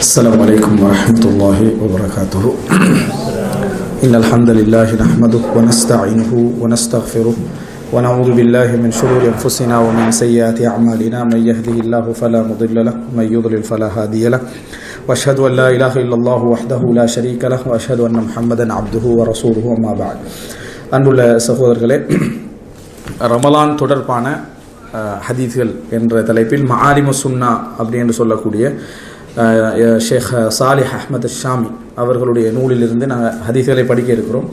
السلام عليكم ورحمة الله وبركاته. إن الحمد لله نحمده ونستعينه ونستغفره ونعوذ بالله من شرور أنفسنا ومن سيئات أعمالنا. من يهده الله فلا مضل له ومن يضلل فلا هادي له. وأشهد أن لا إله إلا الله وحده لا شريك له وأشهد أن محمدا عبده ورسوله. أما بعد. அன்புள்ள சகோதரர்களே, ரமலான் தொடர்பான ஹதீஸ்கள் என்ற தலைப்பில் மஆலிமு சுன்னா அப்படி என்று சொல்லக்கூடிய ஷேக் சாலிஹ் அஹ்மத் ஷாமி அவர்களுடைய நூலிலிருந்து நாங்கள் ஹதீஸ்களை படிக்க இருக்கிறோம்.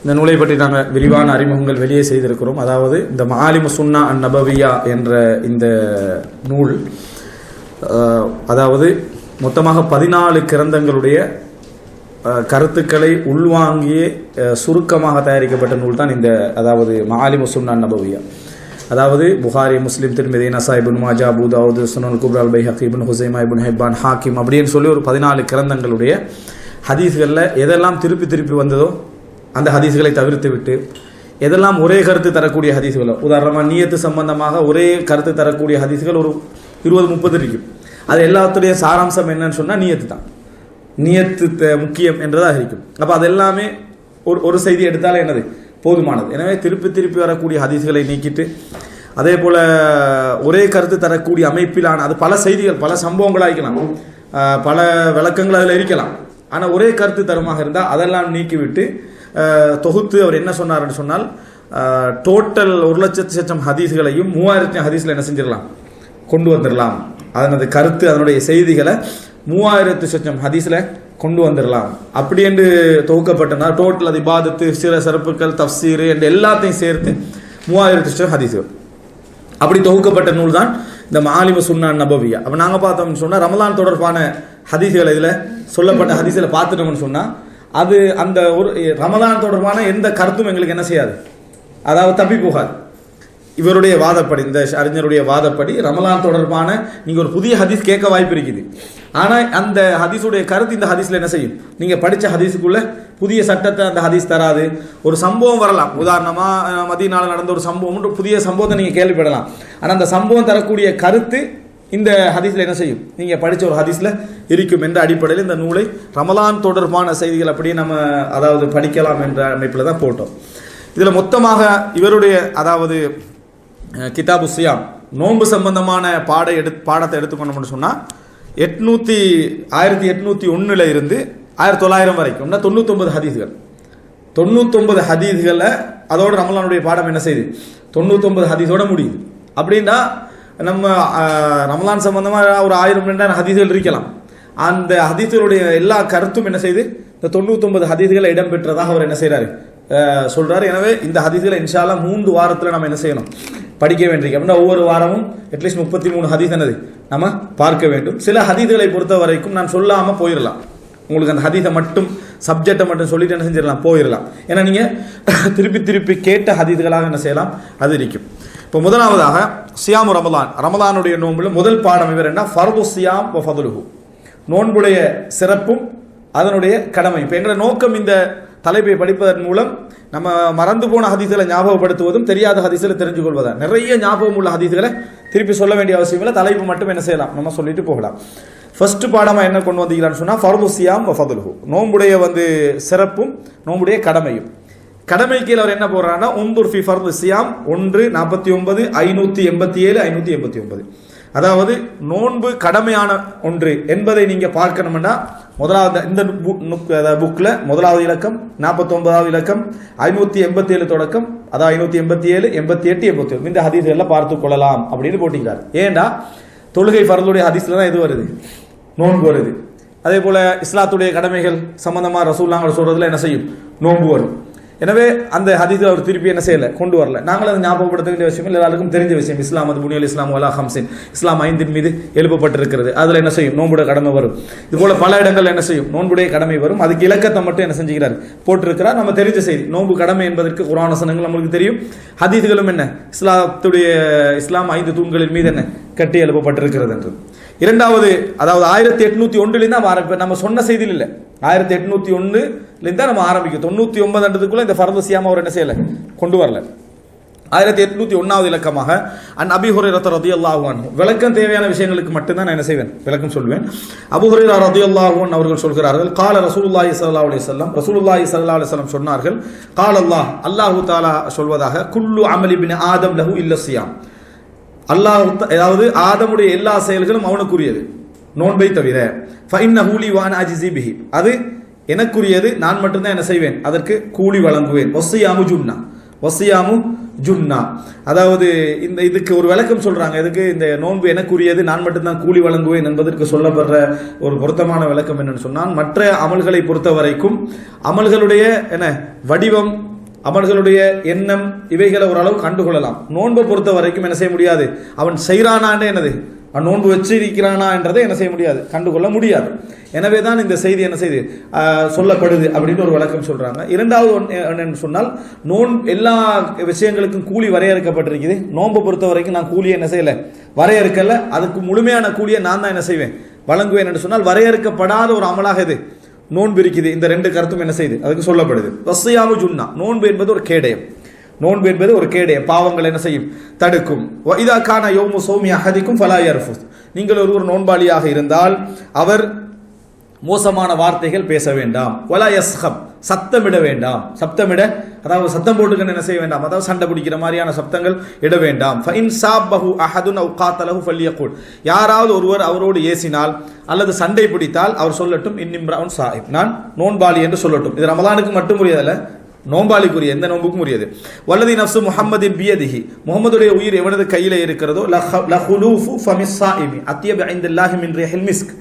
இந்த நூலை பற்றி நாங்கள் விரிவான அறிமுகங்கள் வெளியே செய்திருக்கிறோம். அதாவது இந்த மஆலிமு சுன்னா அன் நபவியா என்ற இந்த நூல், அதாவது மொத்தமாக 14 கிரந்தங்களுடைய கருத்துக்களை உள்வாங்கிய சுருக்கமாக தயாரிக்கப்பட்ட நூல் தான் இந்த, அதாவது மஆலிமு சுன்னா அன் நபவியா. அதாவது புகாரி, முஸ்லிம், திர்மிதி, நசாய், இப்னு மாஜா, அபூ தாவூத், சுனன் குப்ரா, அல் பைஹகி, இப்னு ஹுஸைமா, இப்னு ஹிப்பான், ஹாக்கிம் அப்படின்னு சொல்லி ஒரு 14 கிரந்தங்களுடைய ஹதீஸ்களில் எதெல்லாம் திருப்பி வந்ததோ அந்த ஹதீஸ்களை தவிர்த்து விட்டு எதெல்லாம் ஒரே கருத்து தரக்கூடிய ஹதீஸ்களோ, உதாரணமாக நியத்து சம்பந்தமாக ஒரே கருத்து தரக்கூடிய ஹதீஸ்கள் ஒரு 20-30 இருக்கும். அது எல்லாத்துடைய சாராம்சம் என்னன்னு சொன்னால் நியத்து தான். நியத்து முக்கியம் என்றதாக இருக்கும். அப்போ அது எல்லாமே ஒரு செய்தி எடுத்தாலே என்னது போதுமானது. எனவே திருப்பி வரக்கூடிய ஹதீஸ்களை நீக்கிட்டு, அதே போல ஒரே கருத்து தரக்கூடிய அமைப்பிலான, அது பல செய்திகள் பல சம்பவங்களாக இருக்கலாம், பல விளக்கங்கள் அதில் இருக்கலாம். ஆனால் ஒரே கருத்து தரமாக இருந்தால் அதெல்லாம் நீக்கிவிட்டு தொகுத்து அவர் என்ன சொன்னார்னு சொன்னால், டோட்டல் 1,00,000 ஹதீஸ்களையும் 3000 ஹதீஸில் என்ன செஞ்சிடலாம், கொண்டு வந்துடலாம். அதனது கருத்து, அதனுடைய செய்திகளை 3000 ஹதீஸில் கொண்டு வந்துடலாம். அப்படி என்று தொகுக்கப்பட்டனா டோட்டல் அது இபாதத்து, சில சிறப்புகள், தஃப்சீர் என்று எல்லாத்தையும் சேர்த்து 3000 ஹதீஸ்கள். அப்படி தொகுக்கப்பட்ட நூல் தான் இந்த மஆலிமு சுன்னா அன் நபவியா. அப்போ நாங்கள் பார்த்தோம்னு சொன்னால், ரமலான் தொடர்பான ஹதீஸ்களை இதில் சொல்லப்பட்ட ஹதீஸ்களை பார்த்துட்டோம்னு சொன்னால், அது அந்த ஒரு ரமலான் தொடர்பான எந்த கருத்தும் எங்களுக்கு என்ன செய்யாது, அதாவது தப்பி போகாது. இவருடைய வாதப்படி, இந்த அறிஞருடைய வாதப்படி ரமலான் தொடர்பான நீங்கள் ஒரு புதிய ஹதீஸ் கேட்க வாய்ப்பு இருக்குது. ஆனால் அந்த ஹதீஸுடைய கருத்து இந்த ஹதீஸில் என்ன செய்யும், நீங்கள் படித்த ஹதீஸுக்குள்ள புதிய சட்டத்தை அந்த ஹதீஸ் தராது. ஒரு சம்பவம் வரலாம், உதாரணமாக மதீனாவில் நடந்த ஒரு சம்பவம், புதிய சம்பவத்தை நீங்கள் கேள்விப்படலாம். ஆனால் அந்த சம்பவம் தரக்கூடிய கருத்து இந்த ஹதீஸில் என்ன செய்யும், நீங்கள் படித்த ஒரு ஹதீஸில் இருக்கும் என்ற அடிப்படையில் இந்த நூலை ரமலான் தொடர்பான செய்திகள் அப்படியே நம்ம அதாவது படிக்கலாம் என்ற அமைப்பில் தான் போட்டோம். இதில் மொத்தமாக இவருடைய, அதாவது கிதாபு சியாம், நோன்பு சம்பந்தமான பாடத்தை எடுத்துக்கொண்டோம்னு சொன்னால் 1801 இருந்து 1900 வரைக்கும் 99 ஹதீஸ்கள். 99 ஹதீஸ்களை அதோட ரமலானுடைய பாடம் என்ன செய்யுது, 99 ஹதீஸோட முடியுது. அப்படின்னா நம்ம ரமலான் சம்பந்தமாக ஒரு 1000-2000 ஹதீஸ்கள் இருக்கலாம். அந்த ஹதீஸ்களுடைய எல்லா கருத்தும் என்ன செய்யுது, இந்த 99 ஹதீஸ்களை இடம்பெற்றதாக அவர் என்ன செய்கிறாரு, சொல்றாரு. எனவே இந்த ஹதீஸ்களை இன்ஷா அல்லாஹ் 3 வாரத்தில் நம்ம என்ன செய்யணும், படிக்க வேண்டியிருக்கு. அப்படின்னா ஒவ்வொரு வாரமும் அட்லீஸ்ட் 33 ஹதீஸ் என்னது நம்ம பார்க்க வேண்டும். சில ஹதீஸ்களை பொறுத்த வரைக்கும் நான் சொல்லாமல் போயிடலாம், உங்களுக்கு அந்த ஹதீஸை மட்டும், சப்ஜெக்டை மட்டும் சொல்லிட்டு என்ன செஞ்சிடலாம், போயிடலாம். ஏன்னா நீங்கள் திருப்பி கேட்ட ஹதீஸ்களாக என்ன செய்யலாம், அது இருக்கும். இப்போ முதலாவதாக சியாமு ரமலான், ரமலானுடைய நோன்புல முதல் பாடம் இவர் என்ன, ஃபர்து சியாம் வ ஃபதுலுஹு, நோன்புடைய சிறப்பும் அதனுடைய கடமை. இப்போ எங்களை நோக்கம் இந்த தலைப்பை படிப்பதன் மூலம் நம்ம மறந்து போன ஹதீஸ்களை ஞாபகப்படுத்துவதும், தெரியாத ஹதீஸ்களை தெரிஞ்சு கொள்வதா. நிறைய ஞாபகம் உள்ள ஹதீஸ்களை திருப்பி சொல்ல வேண்டிய அவசியம் இல்லை, தலைப்பு மட்டும் என்ன செய்யலாம், நம்ம சொல்லிட்டு போகலாம். ஃபர்ஸ்ட் பாடமாக என்ன கொண்டு வந்தீங்களான்னு சொன்னால், ஃபர்து சியாம் வ ஃபதுலுஹு, நோன்புடைய சிறப்பும் நோன்புடைய கடமையும். கடமைக்கு அவர் என்ன போடுறாருன்னா, உந்துர் ஃபி ஃபர்து சியாம் 149 587 589. அதாவது நோன்பு கடமையான ஒன்று என்பதை நீங்க பார்க்கணும்னா, முதலாவது இந்த புக்ல முதலாவது இலக்கம் 49வது இலக்கம் 587 தொடக்கம், அதாவது 587 88 89 இந்த ஹதீஸ்களை பார்த்து கொள்ளலாம் அப்படின்னு போட்டிருக்காரு. ஏண்டா தொழுகை ஃபர்துடைய ஹதீஸ்ல தான் இது வருது, நோன்பு வருது. அதே போல இஸ்லாத்துடைய கடமைகள் சம்பந்தமா ரசூலுல்லாஹ் சொல்றதுல என்ன செய்யும், நோன்பு வரும். எனவே அந்த ஹதீஸை அவர் திருப்பி என்ன செய்யல, கொண்டு வரல. நாங்கள் அதை ஞாபகப்படுத்த வேண்டிய விஷயம் எல்லாருக்கும் தெரிஞ்ச விஷயம். இஸ்லாம் அது புனியல் இஸ்லாம் வலா ஹம்சின், இஸ்லாம் 5 மீது எழுப்பப்பட்டிருக்கிறது. அதில் என்ன செய்யும், நோன்புடைய கடமை வரும். இது போல பல இடங்கள் என்ன செய்யும், நோன்புடைய கடமை வரும். அதுக்கு இலக்கத்தை மட்டும் என்ன செஞ்சுக்கிறார், போட்டிருக்கிறார். நம்ம தெரிஞ்ச செய்தி, நோன்பு கடமை என்பதற்கு குர்ஆன் வசனங்கள் நம்மளுக்கு தெரியும். ஹதீஸ்களும் என்ன, இஸ்லாம் 5 தூண்களின் மீது என்ன கட்டி எழுப்பப்பட்டிருக்கிறது என்று. இரண்டாவது, அதாவது 1801 தான் நம்ம சொன்ன செய்தியில் இல்லை, 1801 நம்ம ஆரம்பிக்கும். 99 இந்த ஃபர்து சியாம் அவர் என்ன செய்யல, கொண்டு வரல. 1801வது இலக்கமாக அன் அபீ ஹுரைரா ரலியல்லாஹு அன்ஹு. விளக்கம் தேவையான விஷயங்களுக்கு மட்டும்தான் நான் என்ன செய்வேன், விளக்கம் சொல்வேன். அபூ ஹுரைரா ரலியல்லாஹு அன்ஹு அவர்கள் சொல்கிறார்கள், கால ரசூலுல்லாஹி ஸல்லல்லாஹு அலைஹி வஸல்லம், ரசூலுல்லாஹி ஸல்லல்லாஹு அலைஹி வஸல்லம் சொன்னார்கள், கால அல்லாஹ் தஆலா சொல்வதாக, குல்லு அமலி இப்னி ஆதம் லஹு இல்ல ஸியாம். அல்லாஹ், அதாவது ஆதமுடைய எல்லா செயல்களும் அவனுக்குரியது, நோன்பை தவிர. ஃபஇன்னஹு லி வ அன அஜ்ஸி பிஹி, அது எனக்குரியது, நான் மட்டும்தான் என்ன செய்வேன், அதற்கு கூலி வழங்குவேன். வஸ்ஸியாமு ஜுன்னா, வஸ்ஸியாமு ஜுன்னா, அதாவது இந்த இதுக்கு ஒரு விளக்கம் சொல்றாங்க. இதுக்கு இந்த நோன்பு எனக்குரியது, நான் மட்டும்தான் கூலி வழங்குவேன் என்பதற்கு சொல்லப்படுற ஒரு பொருத்தமான விளக்கம் என்னன்னு சொன்னால், மற்ற அமல்களை பொறுத்த வரைக்கும் அமல்களுடைய என்ன வடிவம், அமல்களுடைய எண்ணம், இவைகளை ஓரளவு கண்டுகொள்ளலாம். நோன்பை பொறுத்த வரைக்கும் என்ன செய்ய முடியாது, அவன் செய்யறானான்னு என்னது, அவன் நோன்பு வச்சிருக்கிறானா என்றதை என்ன செய்ய முடியாது, கண்டுகொள்ள முடியாது. எனவே தான் இந்த செய்தி என்ன செய்து சொல்லப்படுது அப்படின்னு ஒரு விளக்கம் சொல்றாங்க. இரண்டாவது என்னன்னு சொன்னால், எல்லா விஷயங்களுக்கும் கூலி வரையறுக்கப்பட்டிருக்குது. நோன்பை பொறுத்த வரைக்கும் நான் கூலியை என்ன செய்யல, வரையறுக்கல. அதுக்கு முழுமையான கூலியை நான் தான் என்ன செய்வேன், வழங்குவேன் என்று சொன்னால், வரையறுக்கப்படாத ஒரு அமலாக இது நோன்பு இருக்குது. இந்த ரெண்டு கருத்தும் என்ன செய்யுது, அதுக்கு சொல்லப்படுது. வஸ்ஸியாமு ஜுன்னா, நோன்பு என்பது ஒரு கேடயம், நோன்பு என்பது ஒரு கேடயம், பாவங்கள் என்ன செய்யும், தடுக்கும். இதா கான யௌமு ஸௌமி அஹதிக்கும் ஃபலா யர்ஃபுஸ், நீங்கள் ஒருவர் நோன்பாளியாக இருந்தால் அவர் மோசமான வார்த்தைகள் பேச வேண்டாம். வலா யஸ்ஹப், சத்தமிட வேண்டாம். சப்தமிட, அதாவது சத்தம் போட்டுக்கன்னு என்ன செய்ய வேண்டாம், அதாவது சண்டை பிடிக்கிற மாதிரியான சப்தங்கள் இட வேண்டாம். ஃபஇன் சாபஹு அஹதுன் அவ் காத்தலஹு ஃபல்யகுல், யாராவது ஒருவர் அவரோடு ஏசினால் அல்லது சண்டை பிடித்தால் அவர் சொல்லட்டும், இன்னிம்ரவுன் சாயிப், நான் நோன்பாளி என்று சொல்லட்டும். இது ரமலானுக்கு மட்டும் உரியதல்ல, நோன்பாளிக்குரிய எந்த நோன்புக்கும் உரியது. வல்லதி நஃப்சு முஹம்மதின் பியதிஹி, முஹம்மதுடைய உயிர் எவனது கையில இருக்கிறதோ, லஹுலூஃபு ஃபமிஸ் ஸாயிமி அத்யபு இன்தல்லாஹி மின் ரிஹில் மிஸ்க்,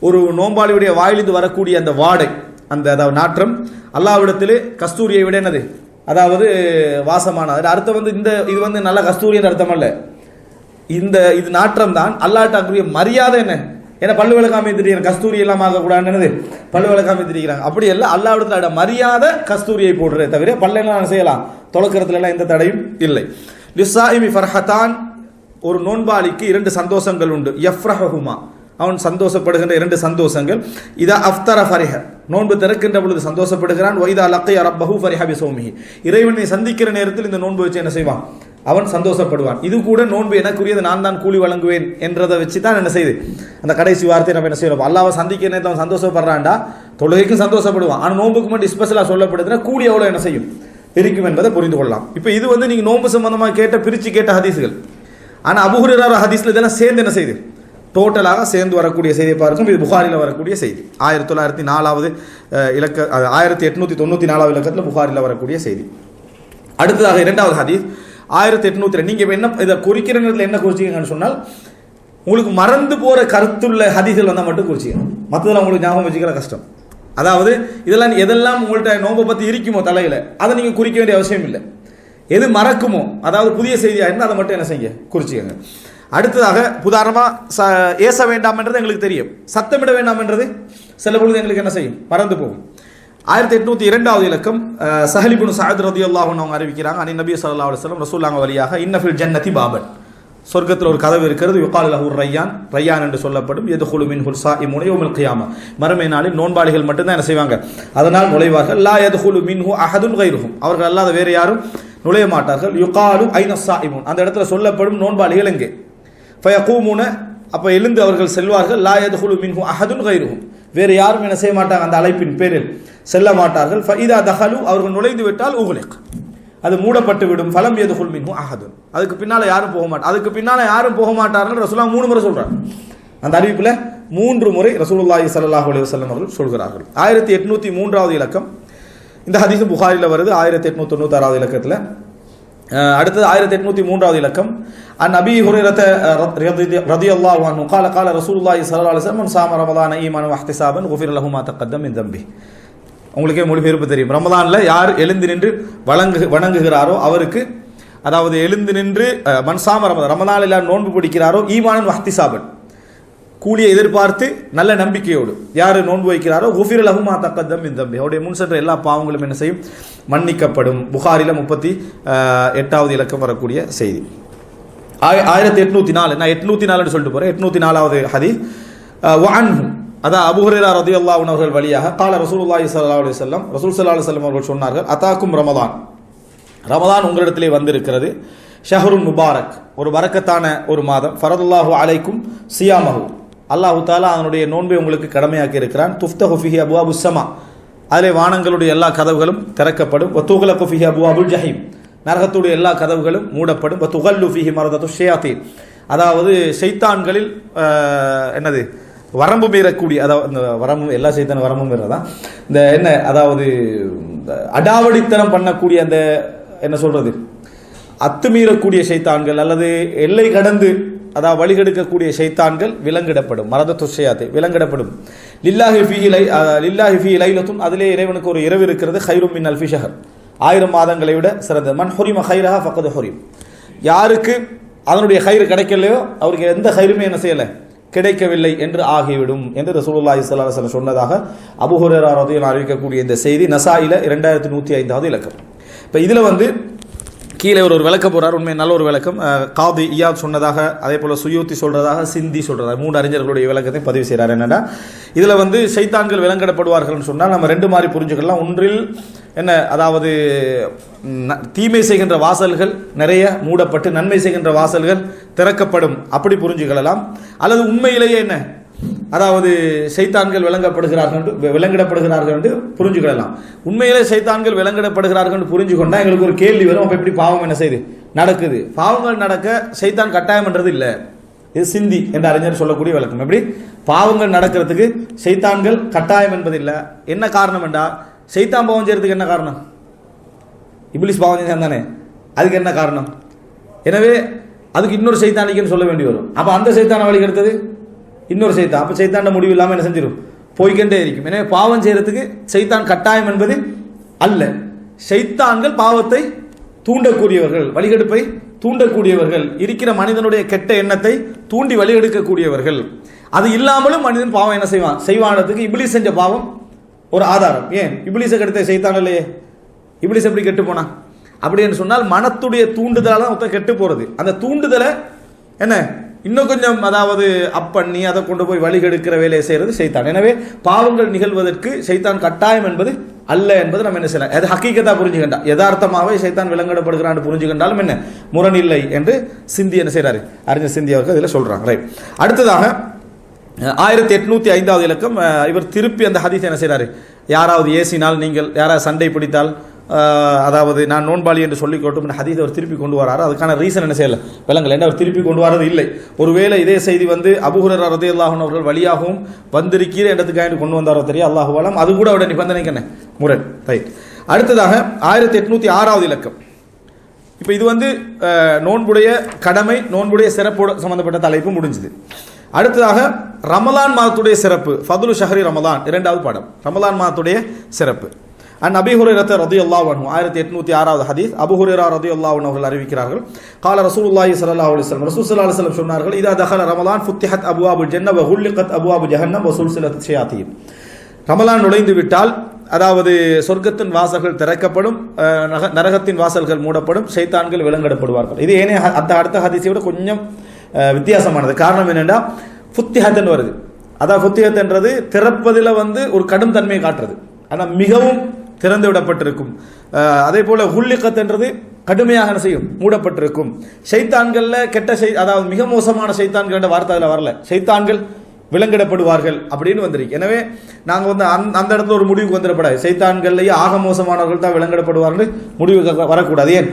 ஒரு நோன்பாளியுடைய வாயிலிருந்து வரக்கூடிய அந்த வாடை, அந்த அதாவது நாற்றம், அல்லாஹ்விடத்திலே கஸ்தூரியை விட என்னது, அதாவது வாசமானது. அர்த்தம் வந்து இந்த இது வந்து நல்ல கஸ்தூரி என்ற அர்த்தம் அல்ல, இது நாற்றம் தான். அல்லாஹ்வுடைய மரியாதை என்ன, ஏன்னா பல்லு விளக்காம திரிக்கிறாங்க, கஸ்தூரி எல்லாம் ஆகக்கூடாது, பல்லு விளக்காம திரிக்கிறாங்க. அப்படி எல்லாம் அல்லாஹ்விடத்துல மரியாதை கஸ்தூரியை போடுறதே தவிர பல்லெல்லாம் செய்யலாம், தொலைக்கிறதுல எல்லாம் எந்த தடையும் இல்லை. லிஸ்ஸாயிமி ஃபர்ஹதான், ஒரு நோன்பாளிக்கு இரண்டு சந்தோஷங்கள் உண்டு. யஃப்ரஹுமா, அவன் சந்தோஷப்படுகின்ற இரண்டு சந்தோஷங்கள். இதா அஃப்தர ஃபரிஹ, நோன்பு திறக்கின்ற பொழுது சந்தோஷப்படுகிறான். வைதா லக்கிய ரப்பஹு ஃபரிஹ பிஸௌமிஹி, இறைவனை சந்திக்கிற நேரத்தில் இந்த நோன்பு வச்சு என்ன செய்வான், அவன் சந்தோஷப்படுவான். இது கூட நோன்பு எனக்குரியது, நான் தான் கூலி வழங்குவேன் என்றதை வச்சு தான் என்ன செய்யுது, அந்த கடைசி வார்த்தை நம்ம என்ன செய்யறோம், அல்லாஹ்வை சந்திக்கிற நேரத்தில் அவன் சந்தோஷப்படுறான்டா, தொழுகைக்கும் சந்தோஷப்படுவான். ஆனால் நோன்புக்கு மட்டும் ஸ்பெஷலாக சொல்லப்படுதுன்னா கூலி எவ்வளோ என்ன செய்யும் இருக்கும் என்பதை புரிந்து கொள்ளலாம். இப்போ இது வந்து நீங்க நோன்பு சம்பந்தமாக பிரிச்சு கேட்ட ஹதீஸ்கள். ஆனால் அபூ ஹுரைரா ஹதீஸ்ல இதெல்லாம் சேர்ந்து என்ன செய்யுது, டோட்டலாக சேர்ந்து வரக்கூடிய செய்தியை பார்க்கும். இது புகாரில வரக்கூடிய செய்தி, 1904வது இலக்க, 1894 இலக்கத்தில் புகாரில வரக்கூடிய செய்தி. அடுத்ததாக இரண்டாவது ஹதீஸ் 1802. நீங்க என்ன இதை குறிக்கிற நேரத்தில் என்ன குறிச்சிக்கன்னு சொன்னால், உங்களுக்கு மறந்து போற கருத்துள்ள ஹதீஸ்கள் வந்தால் மட்டும் குறிச்சிக்கணும், மற்றதெல்லாம் உங்களுக்கு ஞாபகம் வச்சுக்கிற கஷ்டம். அதாவது இதெல்லாம் எதெல்லாம் உங்கள்கிட்ட நோன்பை பத்தி இருக்குமோ தலையில, அதை நீங்க குறிக்க வேண்டிய அவசியம் இல்லை. எது மறக்குமோ, அதாவது புதிய செய்தியாக இருந்தால் அதை மட்டும் என்ன செய்ய குறிச்சிக்கங்க. அடுத்ததாக உதாரணமா ஏச வேண்டாம் என்றது எங்களுக்கு தெரியும், சத்தமிட வேண்டாம் என்றது சில பொழுது எங்களுக்கு என்ன செய்யும், மறந்து போகும். 1802வது இலக்கம் சஹல் இப்னு சஅத் ரலியல்லாஹு அன்ஹு அவங்க அறிவிக்கிறாங்க, அனி நபி ஸல்லல்லாஹு அலைஹி வஸல்லம் ரசூலுல்லாஹ் வலியாக, இன்ன ஃபில் ஜன்னதி பாபன், சொர்க்கத்தில் ஒரு கதவு இருக்கிறது, யுகால் லஹு ரய்யான், ரய்யான் என்று சொல்லப்படும். யதுகுலு மின்ஹுல் ஸாயிமுன யௌமல் கியாமா, மறுமை நாளில் நோன்பாளிகள் மட்டும்தான் என்ன செய்வாங்க, அதனால் நுழைவார்கள். லா யதுகுலு மின்ஹு அஹதுன் கைருஹும், அவர்கள் அல்லாத வேறு யாரும் நுழைய மாட்டார்கள். யுகாலு ஐன ஸாயிமுன், அந்த இடத்துல சொல்லப்படும் நோன்பாளிகள் எங்கே, ஃபயகூமுன, அப்ப எழுந்து அவர்கள் செல்வார்கள். லா யதுகுலு மின்ஹு அஹதுன் கைருஹும், வேறு யாரும் என்ன செய்ய மாட்டாங்க, அந்த அழைப்பின் பேரில் செல்ல மாட்டார்கள். ஃபஇதா தஹலு, அவர்கள் நுழைந்து விட்டால் உக்லிக், அது மூடப்பட்டு விடும். ஃபலம் யதுகுல் மின்ஹு அஹதுன், அதுக்கு பின்னால யாரும் போக மாட்டார், அதுக்கு பின்னால யாரும் போக மாட்டார்கள். ரசூலுல்லாஹ் 3 முறை சொல்றாங்க, அந்த அறிவிப்புல 3 முறை ரசூலுல்லாஹி ஸல்லல்லாஹு அலைஹி வஸல்லம் அவர்கள் சொல்கிறார்கள். 1803வது இலக்கம், இந்த ஹதீஸ் புகாரில வருது 1896வது இலக்கத்துல. அடுத்தது 1803வது இலக்கம், அன் அபீ ஹுரைரா ரலியல்லாஹு அன்ஹு قال قال رسول الله صلى الله عليه وسلم من صام رمضان ايمانا واحتسابا غفر له ما تقدم من ذنبه. உங்களுக்கே மொழிபெயர்ப்பு தெரியும், ரமலான்ல யார் எழுந்து நின்று வணங்குகிறாரோ அவருக்கு, அதாவது எழுந்து நின்று மன்சாம ரமலானில் யார் நோன்பு பிடிக்கிறாரோ, ஈமானன் வஹ்திசாபன், கூலியை எதிர்பார்த்து நல்ல நம்பிக்கையோடு யார் நோன்பு வைக்கிறாரோ, குஃபிர் லஹு மா தக்கத்தம் மின் தம்பி, அவருடைய முன் சென்ற எல்லா பாவங்களும் என்ன செய்யும், மன்னிக்கப்படும். புகாரில 38வது இலக்கம் வரக்கூடிய செய்தி. 1804, நான் 804 சொல்லிட்டு போறேன். 804வது ஹதீஸ், வஅன்ஹு, அதான் அபூ ஹுரைரா ரலியல்லாஹு அன்ஹு அவர்கள் வழியாக, கால ரசூலுல்லாஹி ஸல்லல்லாஹு அலைஹி வஸல்லம், ரசூல் ஸல்லல்லாஹு அலைஹி வஸல்லம் அவர்கள் சொன்னார்கள், அதாக்கும் ரமலான், ரமதான் உங்களிடத்திலே வந்திருக்கிறது. ஷஹ்ருன் முபாரக், ஒரு பரக்கத்தான ஒரு மாதம். ஃபரதுல்லாஹு அலைக்கும் சியாமஹு, அல்லாஹு தாலா அதனுடைய நோன்பை உங்களுக்கு கடமையாக்கி இருக்கிறான். துஃப்தஹு ஃபிஹி அப்வாபுஸ் ஸமா, அதிலே வானங்களுடைய எல்லா கதவுகளும் திறக்கப்படும். வதுகலகு ஃபிஹி அப்வாபுல் ஜஹீம், நரகத்துடைய எல்லா கதவுகளும் மூடப்படும். வதுகல்லு ஃபிஹி மரதத்து ஷயாத்தீன், அதாவது ஷைத்தான்களில் என்னது வரம்பு மீறக்கூடிய, அதாவது இந்த வரம்பு எல்லா சைத்தான வரம்பு மீறதான் இந்த என்ன, அதாவது அடாவடித்தனம் பண்ணக்கூடிய அந்த என்ன சொல்றது அத்துமீறக்கூடிய ஷைத்தான்கள் அல்லது எல்லை கடந்து அதாவது வழிகெடுக்கக்கூடிய ஷைத்தான்கள் விலங்கிடப்படும். மரதத்து ஷயாத்தீன் விலங்கிடப்படும். லில்லாஹி ஃபீ லைலத்துன், அதிலே இறைவனுக்கு ஒரு இரவு இருக்கிறது. கைரும் மின் அல்ஃபி ஷஹர், 1000 மாதங்களை விட சிறந்தது. மன் ஹுரிம கைரஹா ஃபக்கத் ஹுரிம், யாருக்கு அதனுடைய கயிறு கிடைக்கலையோ அவருக்கு எந்த கயிறுமே என்ன செய்யலை, கிடைக்கவில்லை என்று ஆகிவிடும் என்று ரசூலுல்லாஹி ஸல்லல்லாஹு அலைஹி வஸல்லம் சொன்னதாக அபூ ஹுரைரா ரலியல்லாஹு அறிவிக்கக்கூடிய இந்த செய்தி நசாயில 2105வது இலக்கம். இப்போ இதில் வந்து கீழே ஒரு விளக்கம் போறார். உண்மை நல்ல ஒரு விளக்கம். காதி இயாத் சொன்னதாக, அதே போல சுயூத்தி சொல்றதாக, சிந்தி சொல்றதாக 3 அறிஞர்களுடைய விளக்கத்தை பதிவு செய்கிறார். என்னன்னா இதில் வந்து ஷைத்தான்கள் விலங்கிடப்படுவார்கள் சொன்னால் நம்ம 2 மாதிரி புரிஞ்சுக்கலாம். ஒன்றில் என்ன, அதாவது தீமை செய்கின்ற வாசல்கள் நிறைய மூடப்பட்டு நன்மை செய்கின்ற வாசல்கள் திறக்கப்படும், அப்படி புரிஞ்சுக்கலாம். அல்லது உண்மையிலேயே என்ன, அதாவது ஷைத்தான்கள் விலங்கிடப்படுகிறார்கள் என்று புரிஞ்சுக்கலாம். உண்மையிலே ஷைத்தான்கள் விலங்கிடப்படுகிறார்கள் என்று புரிஞ்சு கொண்டா எங்களுக்கு ஒரு கேள்வி வரும், அப்ப எப்படி பாவம் என்ன செய்யுது நடக்குது? பாவங்கள் நடக்க ஷைத்தான் கட்டாயம் என்றது இல்லை. இது சிந்தி என்ற அறிஞர் சொல்லக்கூடிய விளக்கம். எப்படி பாவங்கள் நடக்கிறதுக்கு ஷைத்தான்கள் கட்டாயம் என்பது இல்லை. என்ன காரணம் என்றா, ஷைத்தான் பாவம் செய்யறதுக்கு என்ன காரணம்? இப்லீஸ் பாவம் செஞ்சான் தானே, அதுக்கு என்ன காரணம்? எனவே அதுக்கு இன்னொரு ஷைத்தானிக்குன்னு சொல்ல வேண்டி வரும். அப்ப அந்த ஷைத்தான வழி எடுத்தது இன்னொரு சைத்தான். அப்ப சைத்தான முடிவு இல்லாமல் என்ன செஞ்சிடும், போய்கொண்டே இருக்கும். எனவே பாவம் செய்யறதுக்கு சைத்தான் கட்டாயம் என்பது அல்ல. ஷைத்தான்கள் பாவத்தை தூண்டக்கூடியவர்கள், வழிகெடுப்பை தூண்டக்கூடியவர்கள், இருக்கிற மனிதனுடைய கெட்ட எண்ணத்தை தூண்டி வழிகெடுக்கக்கூடியவர்கள். அது இல்லாமலும் மனிதன் பாவம் என்ன செய்வானதுக்கு இப்லீஸ் செஞ்ச பாவம் ஒரு ஆதாரம். ஏன் இப்லீஸை கெடுத்த ஷைத்தான் இல்லையே, இப்லீஸ் எப்படி கெட்டு போனா? அப்படின்னு சொன்னால் மனத்துடைய தூண்டுதலால மொத்தம் கெட்டு போறது. அந்த தூண்டுதலை என்ன இன்னும் கொஞ்சம் அதாவது அப்பண்ணி அதை கொண்டு போய் வழிகெடுக்கிற வேலையை செய்யறது ஷைத்தான். எனவே பாவங்கள் நிகழ்வதற்கு ஷைத்தான் கட்டாயம் என்பது அல்ல என்பது நம்ம என்ன செய்யலாம், அது ஹக்கீகத்தா புரிஞ்சுக்கண்டா, யதார்த்தமாகவே ஷைத்தான் விலங்கிடப்படுகிறான் புரிஞ்சுக்கண்டாலும் என்ன முரண் இல்லை என்று சிந்தி என்ன செய்யறாரு, அறிஞர் சிந்தி அவர்கள் இதில் சொல்றாங்க. ரைட். அடுத்ததாக 1805வது இலக்கம். இவர் திருப்பி அந்த ஹதீஸ் என்ன செய்யறாரு, யாராவது ஏசினால், நீங்கள் யாராவது சண்டை பிடித்தால், அதாவது நான் நோன்பாளி என்று சொல்லிக் கொட்டும் ஹதீஸ் அவர் திருப்பி கொண்டு வராரு. அதுக்கான ரீசன் என்ன செய்யல விளங்கல, என்ன அவர் திருப்பி கொண்டு வரது இல்லை. ஒருவேளை இதே செய்தி வந்து அபூ ஹுரைரா ரலியல்லாஹு அன்ஹு அவர்கள் வழியாகவும் வந்திருக்கிற இடத்துக்காக கொண்டு வந்தாரோ தெரியும், அல்லாஹு அலம். அது கூட அவருடைய நிபந்தனைக்கு என்ன முரண். ரைட். அடுத்ததாக 1806வது இலக்கம். இப்போ இது வந்து நோன்புடைய கடமை, நோன்புடைய சிறப்போடு சம்பந்தப்பட்ட தலைப்பு முடிஞ்சது. அடுத்ததாக ரமலான் மாதத்துடைய சிறப்பு, ஃபதுலு ஷஹ்ரி ரமலான், 2வது பாடம், ரமலான் மாதத்துடைய சிறப்பு. அன் அபீ ஹுரைரா ரலியல்லாஹு அன்ஹு 1806வது ஹதீஸ். அபூ ஹுரைரா ரலியல்லாஹு அன்ஹு அவர்கள் அறிவிக்கிறார்கள், கால ரசூலுல்லாஹி ஸல்லல்லாஹு அலைஹி வஸல்லம், ரசூல் ஸல்லல்லாஹு அலைஹி வஸல்லம் சொன்னார்கள், இதா தகல ரமலான் ஃபுத்திஹத் அப்வாபுல் ஜன்னah வ குல்லிகத் அப்வாபு ஜஹன்னம் வ சுல்சிலத் ஷயாத்தீன். ரமலான் நுழைந்து விட்டால், அதாவது சொர்க்கத்தின் வாசல்கள் திறக்கப்படும், நரகத்தின் வாசல்கள் மூடப்படும், ஷைத்தான்கள் விலங்கிடப்படுவார்கள். இது ஏனே அடுத்த ஹதீஸை விட கொஞ்சம் வித்தியாசமானது. காரணம் என்னென்னா ஃபுத்திஹத் வருது. அதாவது ஃபுத்திஹத் என்றது திறப்பதில் வந்து ஒரு கடும் தன்மையை காட்டுறது, ஆனால் மிகவும் திறந்து விடப்பட்டிருக்கும். அதே போல ஹுல்லிகத் என்றது கடுமையாக செய்யும், மூடப்பட்டிருக்கும். ஷைத்தான்கள்ல கெட்ட அதாவது மிக மோசமான ஷைத்தான்கள் என்ற வார்த்தை அதில் வரல, ஷைத்தான்கள் விலங்கிடப்படுவார்கள் அப்படின்னு வந்திருக்கு. எனவே நாங்கள் வந்து அந்த இடத்துல ஒரு முடிவுக்கு வந்துடப்படாது, ஷைத்தான்கள்லேயே ஆக மோசமானவர்கள் தான் விலங்கிடப்படுவார்கள் முடிவுக்கு வரக்கூடாது. ஏன்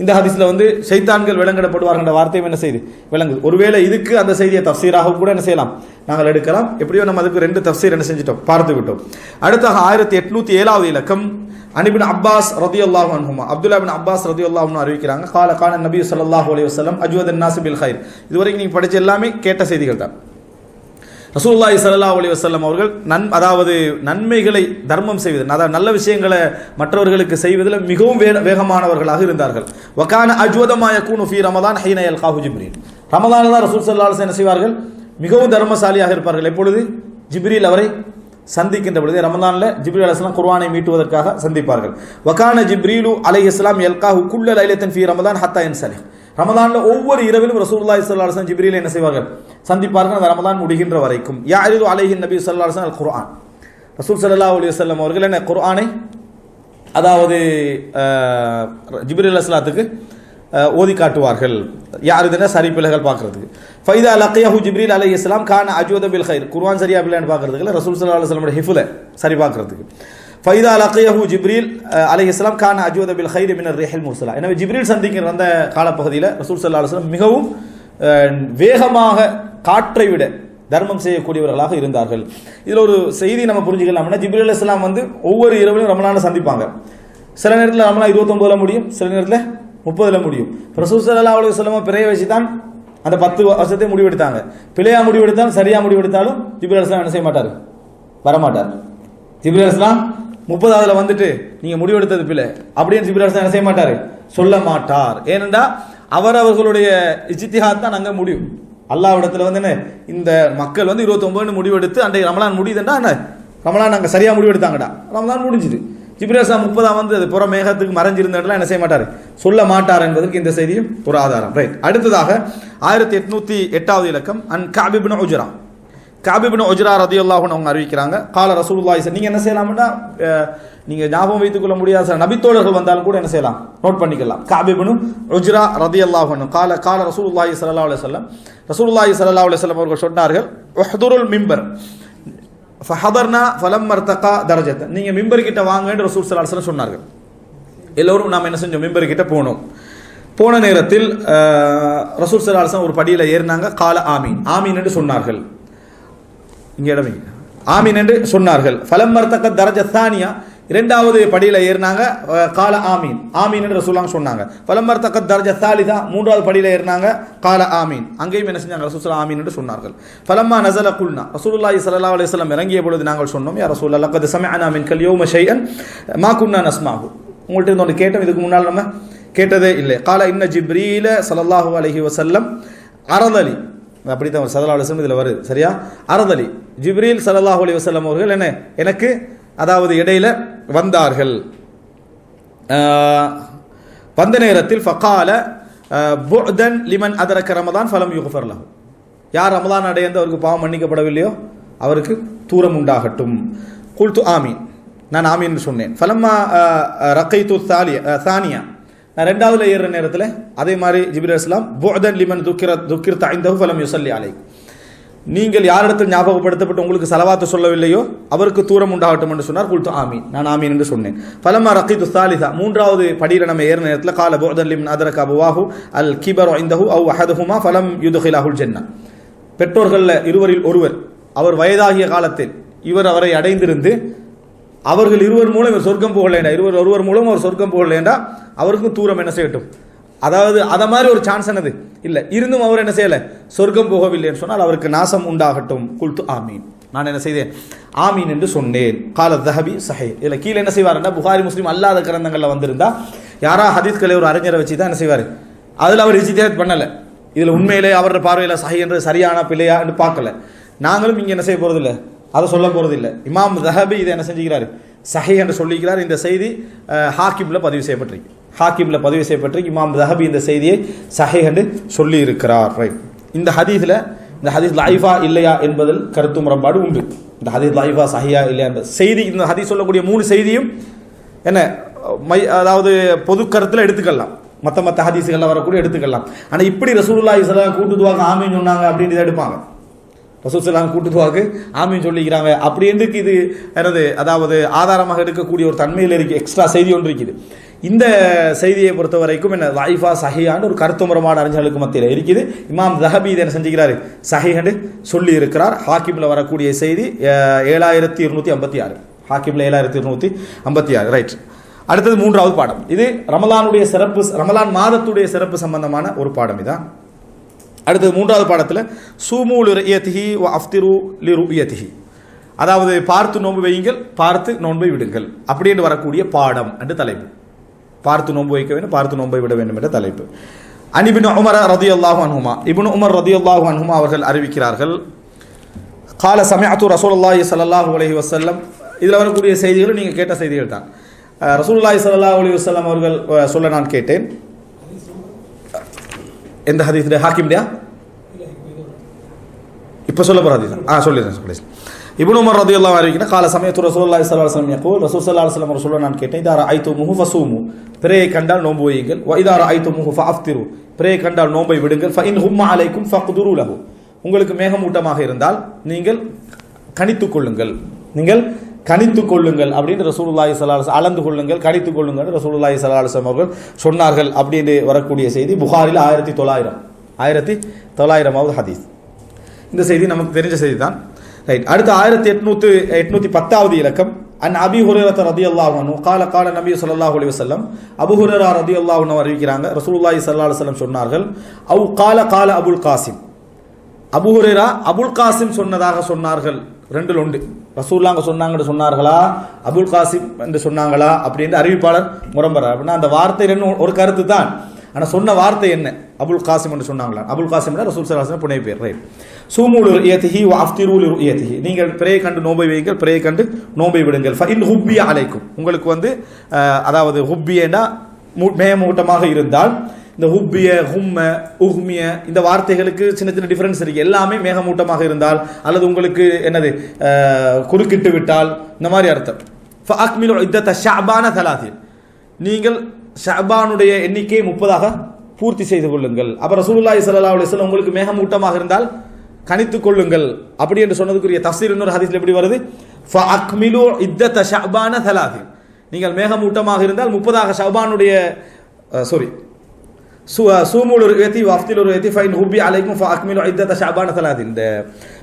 இந்த ஹதீஸ்ல வந்து ஷைத்தான்கள் விலங்கிடப்படுவார்கள் வார்த்தையும் என்ன செய்து விளங்குது. ஒருவேளை இதுக்கு அந்த செய்தியை தஃசீராக கூட என்ன செய்யலாம், நாங்கள் எடுக்கலாம். எப்படியோ நம்ம அதுக்கு 2 தஃசீர் என்ன செஞ்சிட்டோம், பார்த்து விட்டோம். அடுத்தாக 1807வது இலக்கம். அனிபின் அப்பாஸ் ரலியல்லாஹு அன்ஹுமா, அப்துல்லா பின் அப்பாஸ் ரலியல்லாஹு அன்ஹு அறிவிக்கிறாங்க, கால கான நபி ஸல்லல்லாஹு அலைஹி வஸல்லம் அஜ்வதன் நாஸ் பில் கைர். இதுவரைக்கும் நீங்க படிச்ச எல்லாமே கேட்ட செய்திகள் தான். ரசூலுல்லாஹி ஸல்லல்லாஹு அலைஹி வஸல்லம் அவர்கள் அதாவது நன்மைகளை தர்மம் செய்வதில், அதாவது நல்ல விஷயங்களை மற்றவர்களுக்கு செய்வதில் மிகவும் வேகமானவர்களாக இருந்தார்கள். வகான அஜ்வதமா யகூனு ஃபீ ரமலான் ஹீன யல்காஹு ஜிப்ரீல். ரமலானில் தான் ரசூல் ஸல்லல்லாஹு அலைஹி வஸல்லம் என்ன செய்வார்கள், மிகவும் தர்மசாலியாக இருப்பார்கள். எப்பொழுது ஜிப்ரீல் அவரை சந்திக்கின்ற பொழுது, ரமலானில் ஜிப்ரீல் அலைஹிஸ்ஸலாம் குர்ஆனை மீட்டுவதற்காக சந்திப்பார்கள். வகான ஜிப்ரீலு அலைஹிஸ்ஸலாம் யல்காஹு குல்ல லைலத்தின் ஃபீ ரமலான் ஹத்தா யன்சலிஹ். ரமலான்ல ஒவ்வொரு இரவிலும் ரசூலுல்லாஹி ஸல்லல்லாஹு அலைஹி வஸல்லம் ஜிப்ரீலை என்ன செய்வார்கள், சந்திப்பார்கள், அந்த ரமலான் முடிகின்ற வரைக்கும். யாரிது அலைஹி நபி ஸல்லல்லாஹு அலைஹி வஸல்லம் அல் குர்ஆன். ரசூல் ஸல்லல்லாஹு அலைஹி வஸல்லம் அவர்கள் என்ன குர்ஆனை அதாவது ஜிப்ரீல் அலைஹிஸ்ஸலாத்துக்கு ஓதி காட்டுவார்கள். யார் இதுனா சரி பிள்ளைகள் பார்க்கறதுக்கு. ஃபைதா லக்கியஹு ஜிப்ரீல் அலைஹிஸ்ஸலாம் கான அஜ்வத பில் கைர், குர்ஆன் சரியா பிள்ளைன்னு பார்க்கறதுக்கு, ரசூல் ஸல்லல்லாஹு அலைஹி வஸல்லம் ஹிஃப்ல சரி பார்க்கறதுக்கு. ஃபைதா லக்கியஹு ஜிப்ரீல் அலைஹிஸ்ஸலாம் கான அஜ்வத பில் கைர் மினர் ரிஹில் முர்ஸலா. எனவே ஜிப்ரீல் சந்திக்கிற அந்த காலப்பகுதியில் ரசூல் ஸல்லல்லாஹு அலைஹி வஸல்லம் மிகவும் வேகமாக காற்றை விட தர்மம் செய்யக்கூடியவர்களாக இருந்தார்கள். இதில் ஒரு செய்தி நம்ம புரிஞ்சுக்கலாம்னா, ஜிப்ரீல் அலைஹிஸ்ஸலாம் ஒவ்வொரு இரவிலும் ரமலானை சந்திப்பாங்க. சில நேரத்தில் ரமலான் 29 முடியும், சில நேரத்தில் 30 முடியும். ரசூல் ஸல்லல்லாஹு அலைஹி வஸல்லம் பிறைய வச்சு தான் அந்த 10 வருஷத்தை முடிவெடுத்தாங்க. பிழையா முடிவெடுத்தாலும் சரியா முடிவெடுத்தாலும் ஜிப்ரீல் அலைஹிஸ்ஸலாம் என்ன செய்ய மாட்டார், வரமாட்டார். ஜிப்ரீல் அலைஹிஸ்ஸலாம் 30வது வந்துட்டு நீங்க முடிவெடுத்தது பிழை அப்படின்னு ஜிப்ரீல் அலைஹிஸ்ஸலாம் என்ன செய்ய மாட்டார், சொல்ல மாட்டார். ஏனென்றா அவர்களுடைய இஜ்திஹாத் தான் அங்கே முடியும். அல்லாஹ்விடத்தில் என்ன, இந்த மக்கள் 29 முடிவெடுத்து அன்றைய ரமலான் முடியுதுன்னா என்ன, ரமலான் அங்கே சரியா முடிவெடுத்தாங்கடா, ரமலான் முடிஞ்சுது. ஜிப்ரீல் அலைஹிஸ்ஸலாம் 30 அது புற மேகத்துக்கு மறைஞ்சிருந்தா என்ன செய்ய மாட்டார், சொல்ல மாட்டார் என்பதற்கு இந்த செய்தியும் ஒரு ஆதாரம். ரைட். அடுத்ததாக 1808வது இலக்கம் அன் கஅப் இப்னு உஜ்ரா. கஅப் இப்னு உஜ்ரா ரலியல்லாஹு அன்ஹு அவங்க அறிவிக்கிறாங்க, கால ரசூலுல்லாஹி நீங்க என்ன செய்யலாம்னா, நீங்க ஞாபகம் வைத்துக் கொள்ள முடியாத நபித்தோழர்கள் வந்தாலும் கூட என்ன செய்யலாம், நோட் பண்ணிக்கலாம். கஅப் இப்னு உஜ்ரா ரலியல்லாஹு அன்ஹு கால ரசூலுல்லாஹி ஸல்லல்லாஹு அலைஹி வஸல்லம், ரசூலுல்லாஹி ஸல்லல்லாஹு அலைஹி வஸல்லம் அவர்கள் சொன்னார்கள், உஹ்துருல் மிம்பர் ஃபஹதர்னா ஃபலம் மர்தகா தரஜத். நீங்க மிம்பர் கிட்ட வாங்க என்று ரசூல் ஸல்லல்லாஹு அலைஹி வஸல்லம் சொன்னார்கள். எல்லோரும் நாம் என்ன செஞ்சோம், மிம்பர் கிட்ட போனோம். போன நேரத்தில் ரசூல் ஸல்லல்லாஹு அலைஹி வஸல்லம் ஒரு படியில ஏறினாங்க. கால ஆமீன், ஆமீன் என்று சொன்னார்கள். இங்க இடமே ஆமீன் என்று சொன்னார்கள். ஃபலம் மர்தகா தரஜத் தானியா, இரண்டாவது படியில ஏறினாங்க. கால ஆமீன், ஆமீன் என்று ரசூலுல்லாஹ் சொன்னாங்க. ஃபலம் மர்தகா தரஜத் தாலிதா, மூன்றாவது படியில ஏறினாங்க. கால ஆமீன், அங்கேயும் என்ன செஞ்சாங்க, ரசூல் ஸல்லல்லாஹு ஆமீன் என்று சொன்னார்கள். ஃபலம்மா நஸல குல்னா, ரசூலுல்லாஹி ஸல்லல்லாஹு அலைஹி வஸல்லம் இறங்கிய பொழுது நாங்கள் சொன்னோம், யா ரசூலல்லாஹ் லக்கத் சமஅனா மின்கல் யௌம ஷைஅன் மா குன்னா நஸ்மஹு, உங்கள்ட்ட இருந்து ஒன்று கேட்டோம், இதுக்கு முன்னால் நம்ம கேட்டதே இல்லை. கால இன்ன ஜிப்ரீல ஸல்லல்லாஹு அலைஹி வஸல்லம் அரதலி, அப்படித்தான் ஸல்லல்லாஹு அலைஹி வஸல்லம் இதில் வருது சரியா, அரதலி ஜிப்ரீல் ஸல்லல்லாஹு அலைஹி வஸல்லம் அவர்கள் என்ன எனக்கு அதாவது இடையில வந்தார்கள். வந்த நேரத்தில் ஃபகால புஅதன் லிமன் அதரக ரமதான் ஃபலம் யுக்ஃபர் லஹு, யார் ரமதான் அடைந்து அவருக்கு பாவம் மன்னிக்கப்படவில்லையோ அவருக்கு தூரம் உண்டாகட்டும். குல்து ஆமீன், நான் ஆமீன் சொன்னேன். ஃபலம்மா ரக்கைத்து தானியா, நான் ரெண்டாவதுல ஏறுற நேரத்தில் அதே மாதிரி ஜிப்ரீல் அலைஹிஸ்ஸலாம் புஅதன் லிமன் துக்கிர்த இன்தஹு ஃபலம் யுஸல்லி அலைஹி, நீங்கள் யாரிடத்தில் ஞாபகப்படுத்தப்பட்டு உங்களுக்கு சலவாத்து சொல்லவில்லையோ அவருக்கு தூரம் உண்டாகட்டும் என்று சொன்னார். குல்து ஆமீன், நான் ஆமீன் என்று சொன்னேன். ஃபலம்மா ரக்கைத்து தாலிதா, மூன்றாவது படியில் நம்ம ஏறுற நேரத்தில் கால புஅதன் லிமன் அதரக அபவாஹு அல் கிபரு இன்தஹு அவ் அஹதுஹுமா ஃபலம் யுத்கிலஹுல் ஜன்னah, பெற்றோர்கள்ல இருவரில் ஒருவர் அவர் வயதாகிய காலத்தில் இவர் அவரை அடைந்திருந்து அவர்கள் இருவர் மூலம் இவர் சொர்க்கம் போகலேண்டா, ஒருவர் மூலம் அவர் சொர்க்கம் போகலேண்டா, அவருக்கும் தூரம் என்ன செய்யட்டும். அதாவது அத மாதிரி ஒரு சான்ஸ் என்னது இல்லை, இருந்தும் அவர் என்ன செய்யல, சொர்க்கம் போகவில்லை என்று சொன்னால் அவருக்கு நாசம் உண்டாகட்டும். குல்து ஆமீன், நான் என்ன செய்தேன், ஆமீன் என்று சொன்னேன். கால தஹபி சஹீஹ், இதில் கீழே என்ன செய்வார்னா, புகாரி முஸ்லீம் அல்லாத கிரந்தங்களில் வந்திருந்தா யாரா ஹதீஸ்களை ஒரு அறிஞரை வச்சு தான் என்ன செய்வார், அதில் அவர் இஜ்திஹாத் பண்ணலை, இதில் உண்மையிலே அவரோட பார்வையில் சஹீஹ் என்று சரியான பிள்ளையா என்று பார்க்கல. நாங்களும் இங்கே என்ன செய்ய போறதில்லை, அதை சொல்ல போறதில்லை. இமாம் தஹபி இதை என்ன செஞ்சுக்கிறார், சஹீஹ் என்று சொல்லிக்கிறார். இந்த செய்தி ஹாக்கிம்ல பதிவு செய்யப்பட்டிருக்கு, ஹாக்கிம்ல பதிவு செய்யப்பட்டிருக்கு. இமாம் தஹபி இந்த செய்தியை சஹீஹ் என்று சொல்லி இருக்கிறார். ரைட். இந்த ஹதீஸ் லைஃபா இல்லையா என்பதில் கருத்து முரண்பாடு உண்டு. இந்த ஹதீஸ் லைஃபா சஹீஹா இல்லையா என்பது செய்தி, இந்த ஹதீஸ் சொல்லக்கூடிய 3 செய்தியும் என்ன அதாவது பொது கருத்தில் எடுத்துக்கலாம், மற்ற ஹதீஸ்களில் வரக்கூடிய எடுத்துக்கலாம். ஆனால் இப்படி ரசூலுல்லாஹி ஸல்லல்லாஹு அலைஹி வஸல்லம் கூட்டுதுவாக ஆமீன் சொன்னாங்க அப்படின்னு எடுப்பாங்க. ரசூல் ஸல்லல்லாஹு அலைஹி வஸல்லம் கூட்டுதுவாக்கு ஆமீன் சொல்லிக்கிறாங்க அப்படி என்று இது என்னது, அதாவது ஆதாரமாக எடுக்கக்கூடிய ஒரு தன்மையில் இருக்கு, எக்ஸ்ட்ரா செய்தி ஒன்று இருக்குது. இந்த செய்தியை பொறுத்த வரைக்கும் என்ன லைஃபா சஹீஹான்னு ஒரு கருத்து முரமான அறிஞர்களுக்கு மத்தியில் இருக்குது. இமாம் தஹபி இதை என்ன செஞ்சுக்கிறாரு, சஹீஹ் என்று சொல்லி இருக்கிறார். ஹாக்கிம்ல வரக்கூடிய செய்தி 7256, ஹாக்கிம்ல 7256. ரைட். அடுத்தது 3வது பாடம். இது ரமலானுடைய சிறப்பு, ரமலான் மாதத்துடைய சிறப்பு சம்பந்தமான ஒரு பாடம் இதான். அடுத்தது 3வது பாடத்தில் சூமு லிருயதிஹி வ அஃப்திரு லிருயதிஹி, அதாவது பார்த்து நோன்பு வையுங்கள், பார்த்து நோன்பை விடுங்கள் அப்படி என்று வரக்கூடிய பாடம் என்று தலைப்பு. பார்த்து நோன்பு வைக்க வேண்டும், பார்த்து நோன்பை விட வேண்டும் என்ற தலைப்பு. அன் இப்னு உமர் ரலியல்லாஹு அன்ஹுமா, இப்னு உமர் ரலியல்லாஹு அன்ஹுமா அவர்கள் அறிவிக்கிறார்கள், கால சமஅத்து ரசூலுல்லாஹி ஸல்லல்லாஹு அலைஹி வஸல்லம். இதில் வரக்கூடிய செய்திகள் நீங்கள் கேட்ட செய்திகள் தான். ரசூலுல்லாஹி ஸல்லல்லாஹு அலைஹி வஸல்லம் அவர்கள் சொல்ல நான் கேட்டேன். எந்த ஹதீஸ்? ஹாக்கிம்லையா? இப்போ சொல்ல போகிற ஹதீஸ் சொல்லிடுறேன். இப்னு உமர் ரலியல்லாஹு அன்ஹு கால சமயத்து ரசூலுல்லாஹி ஸல்லல்லாஹு அலைஹி வஸல்லம் யகூல் ரசூல் ஸல்லல்லாஹு அலைஹி வஸல்லம் சொல்ல நான் கேட்டேன் இதா ரஅய்துமுஹு ஃபஸூமு பிறையை கண்டால் நோன்பு வையுங்கள் வ இதா ரஅய்துமுஹு ஃபஅஃப்திரு பிறையை கண்டால் நோன்பை விடுங்கள் ஃப இன் ஹும்ம அலைக்கும் ஃபக்துரு லஹு உங்களுக்கு மேகமூட்டமாக இருந்தால் நீங்கள் கணித்துக் கொள்ளுங்கள் அப்படின்னு ரசூலுல்லாஹி ஸல்லல்லாஹு அலைஹி வஸல்லம் அளந்து கொள்ளுங்கள் கணித்துக் கொள்ளுங்கள் ரசூலுல்லாஹி ஸல்லல்லாஹு அலைஹி வஸல்லம் அவர்கள் சொன்னார்கள் அப்படின்னு வரக்கூடிய செய்தி புகாரில் 1900வது ஹதீஸ். இந்த செய்தி நமக்கு தெரிஞ்ச செய்தி தான். ரைட். அடுத்து 1810வது இலக்கம் அன் அபி ஹுரைரா ரலியல்லாஹு அன்ஹு قال قال நபி ஸல்லல்லாஹு அலைஹி வஸல்லம் அபூ ஹுரைரா ரலியல்லாஹு அன்ஹு அறிவிக்கிறாங்க ரசூலுல்லாஹி ஸல்லல்லாஹு அலைஹி வஸல்லம் சொன்னார்கள் அவு قال قال அபுல் காசிம் அபூ ஹுரைரா அபுல் காசிம் சொன்னதாக சொன்னார்கள். ரெண்டில் ஒன்று ரசூலுல்லாஹ் சொன்னாங்கன்னு சொன்னார்களா அபுல் காசிம் என்று சொன்னாங்களா அப்படின்னு அறிவிப்பாளர் முரம்பர். அப்படின்னா அந்த வார்த்தை ரெண்டு ஒரு கருத்து தான். ஆனால் சொன்ன வார்த்தை என்ன அபுல் காசிம் என்று சொன்னாங்களா அபுல் காசிம் ரசூல் ஸல்லல்லாஹு அலைஹி வஸல்லம் புனை பேர். ரைட். சூமுல் ருயதிஹி வ அஃப்திரு லிருயதிஹி நீங்கள் பிறையை கண்டு நோன்பை வையுங்கள் பிறையை கண்டு நோன்பை விடுங்கள் ஃப இன் ஹுப்பிய அலைக்கும் உங்களுக்கு வந்து அதாவது ஹுப்பியனா மேகமூட்டமாக இருந்தால் இந்த ஹுப்பிய ஹும்ம உஹ்மிய இந்த வார்த்தைகளுக்கு சின்ன சின்ன டிஃபரன்ஸ் இருக்கு. எல்லாமே மேகமூட்டமாக இருந்தால் அல்லது உங்களுக்கு என்னது குறுக்கிட்டு விட்டால் இந்த மாதிரி அர்த்தம். ஃப அக்மிலு இத்தத ஷஅபான 30 நீங்கள் ஷஅபானுடைய எண்ணிக்கையை 30ஆக பூர்த்தி செய்து கொள்ளுங்கள். அப்ப ரசூலுல்லாஹி ஸல்லல்லாஹு அலைஹி வஸல்லம் உங்களுக்கு மேகமூட்டமாக இருந்தால் கணித்துக் கொள்ளுங்கள் அப்படி என்று சொன்னதுக்குரிய தஃசீர் இன்னொரு ஹதீஸ்ல எப்படி வருது ஃப அக்மிலு இத்தத ஷஅபான 30 நீங்கள் மேகமூட்டமாக இருந்தால் 30ஆக ஷஅபானுடைய சூமுல் ருயதி வ அஃப்தில் ருயதி ஃப இன் ஹுப்பி அலைக்கும் ஃப அக்மிலு இத்தத ஷஅபான 30 இந்த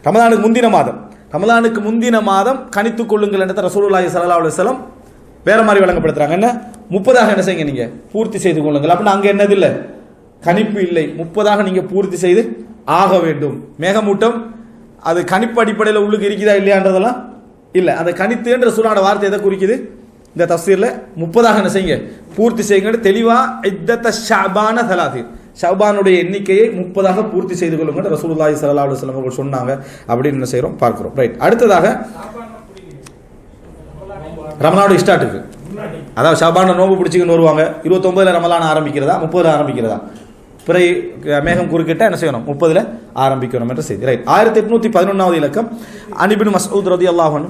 ரமலானுக்கு முந்தின மாதம் கணித்துக் கொள்ளுங்கள் என்று ரசூலுல்லாஹி ஸல்லல்லாஹு அலைஹி வஸல்லம் வேற மாதிரி வழங்கப்படுத்துறாங்க. என்ன 30ஆக என்ன செய்யுங்க நீங்க பூர்த்தி செய்து கொள்ளுங்கள். அப்படின்னா அங்க என்னது இல்லை கணிப்பு இல்லை 30ஆக நீங்க பூர்த்தி செய்து ஆக வேண்டும். மேகமூட்டம் அது கணிப்பு அடிப்படையில் உள்ளுக்கு இருக்குதா இல்லையான்றதெல்லாம் இல்லை. அந்த கணித்து என்ற சொல்லான வார்த்தை எதை குறிக்குது இந்த தஃசீர்ல 30ஆக என்ன செய்யுங்க பூர்த்தி செய்யுங்க தெளிவா இத்தத ஷஅபான 30 ஷஅபானுடைய எண்ணிக்கையை 30ஆக பூர்த்தி செய்து கொள்ளுங்க ரசூலுல்லாஹி ஸல்லல்லாஹு அலைஹி வஸல்லம் அவர்கள் சொன்னாங்க அப்படின்னு என்ன செய்றோம் பார்க்கிறோம். ரைட். அடுத்ததாக ரமலானுடைய ஸ்டார்ட்டுக்கு அதாவது ஷாபான நோம்பு பிடிச்சிக்கின்னு வருவாங்க 29 ரமலான் ஆரம்பிக்கிறதா 30 ஆரம்பிக்கிறதா பிறை மேகம் குறுக்கிட்ட என்ன செய்யணும் 30 ஆரம்பிக்கணும் என்ற செய்தி. ரைட். 1811வது இலக்கம் அன் இப்னு மஸ்ஊத் ரலியல்லாஹு அன்ஹு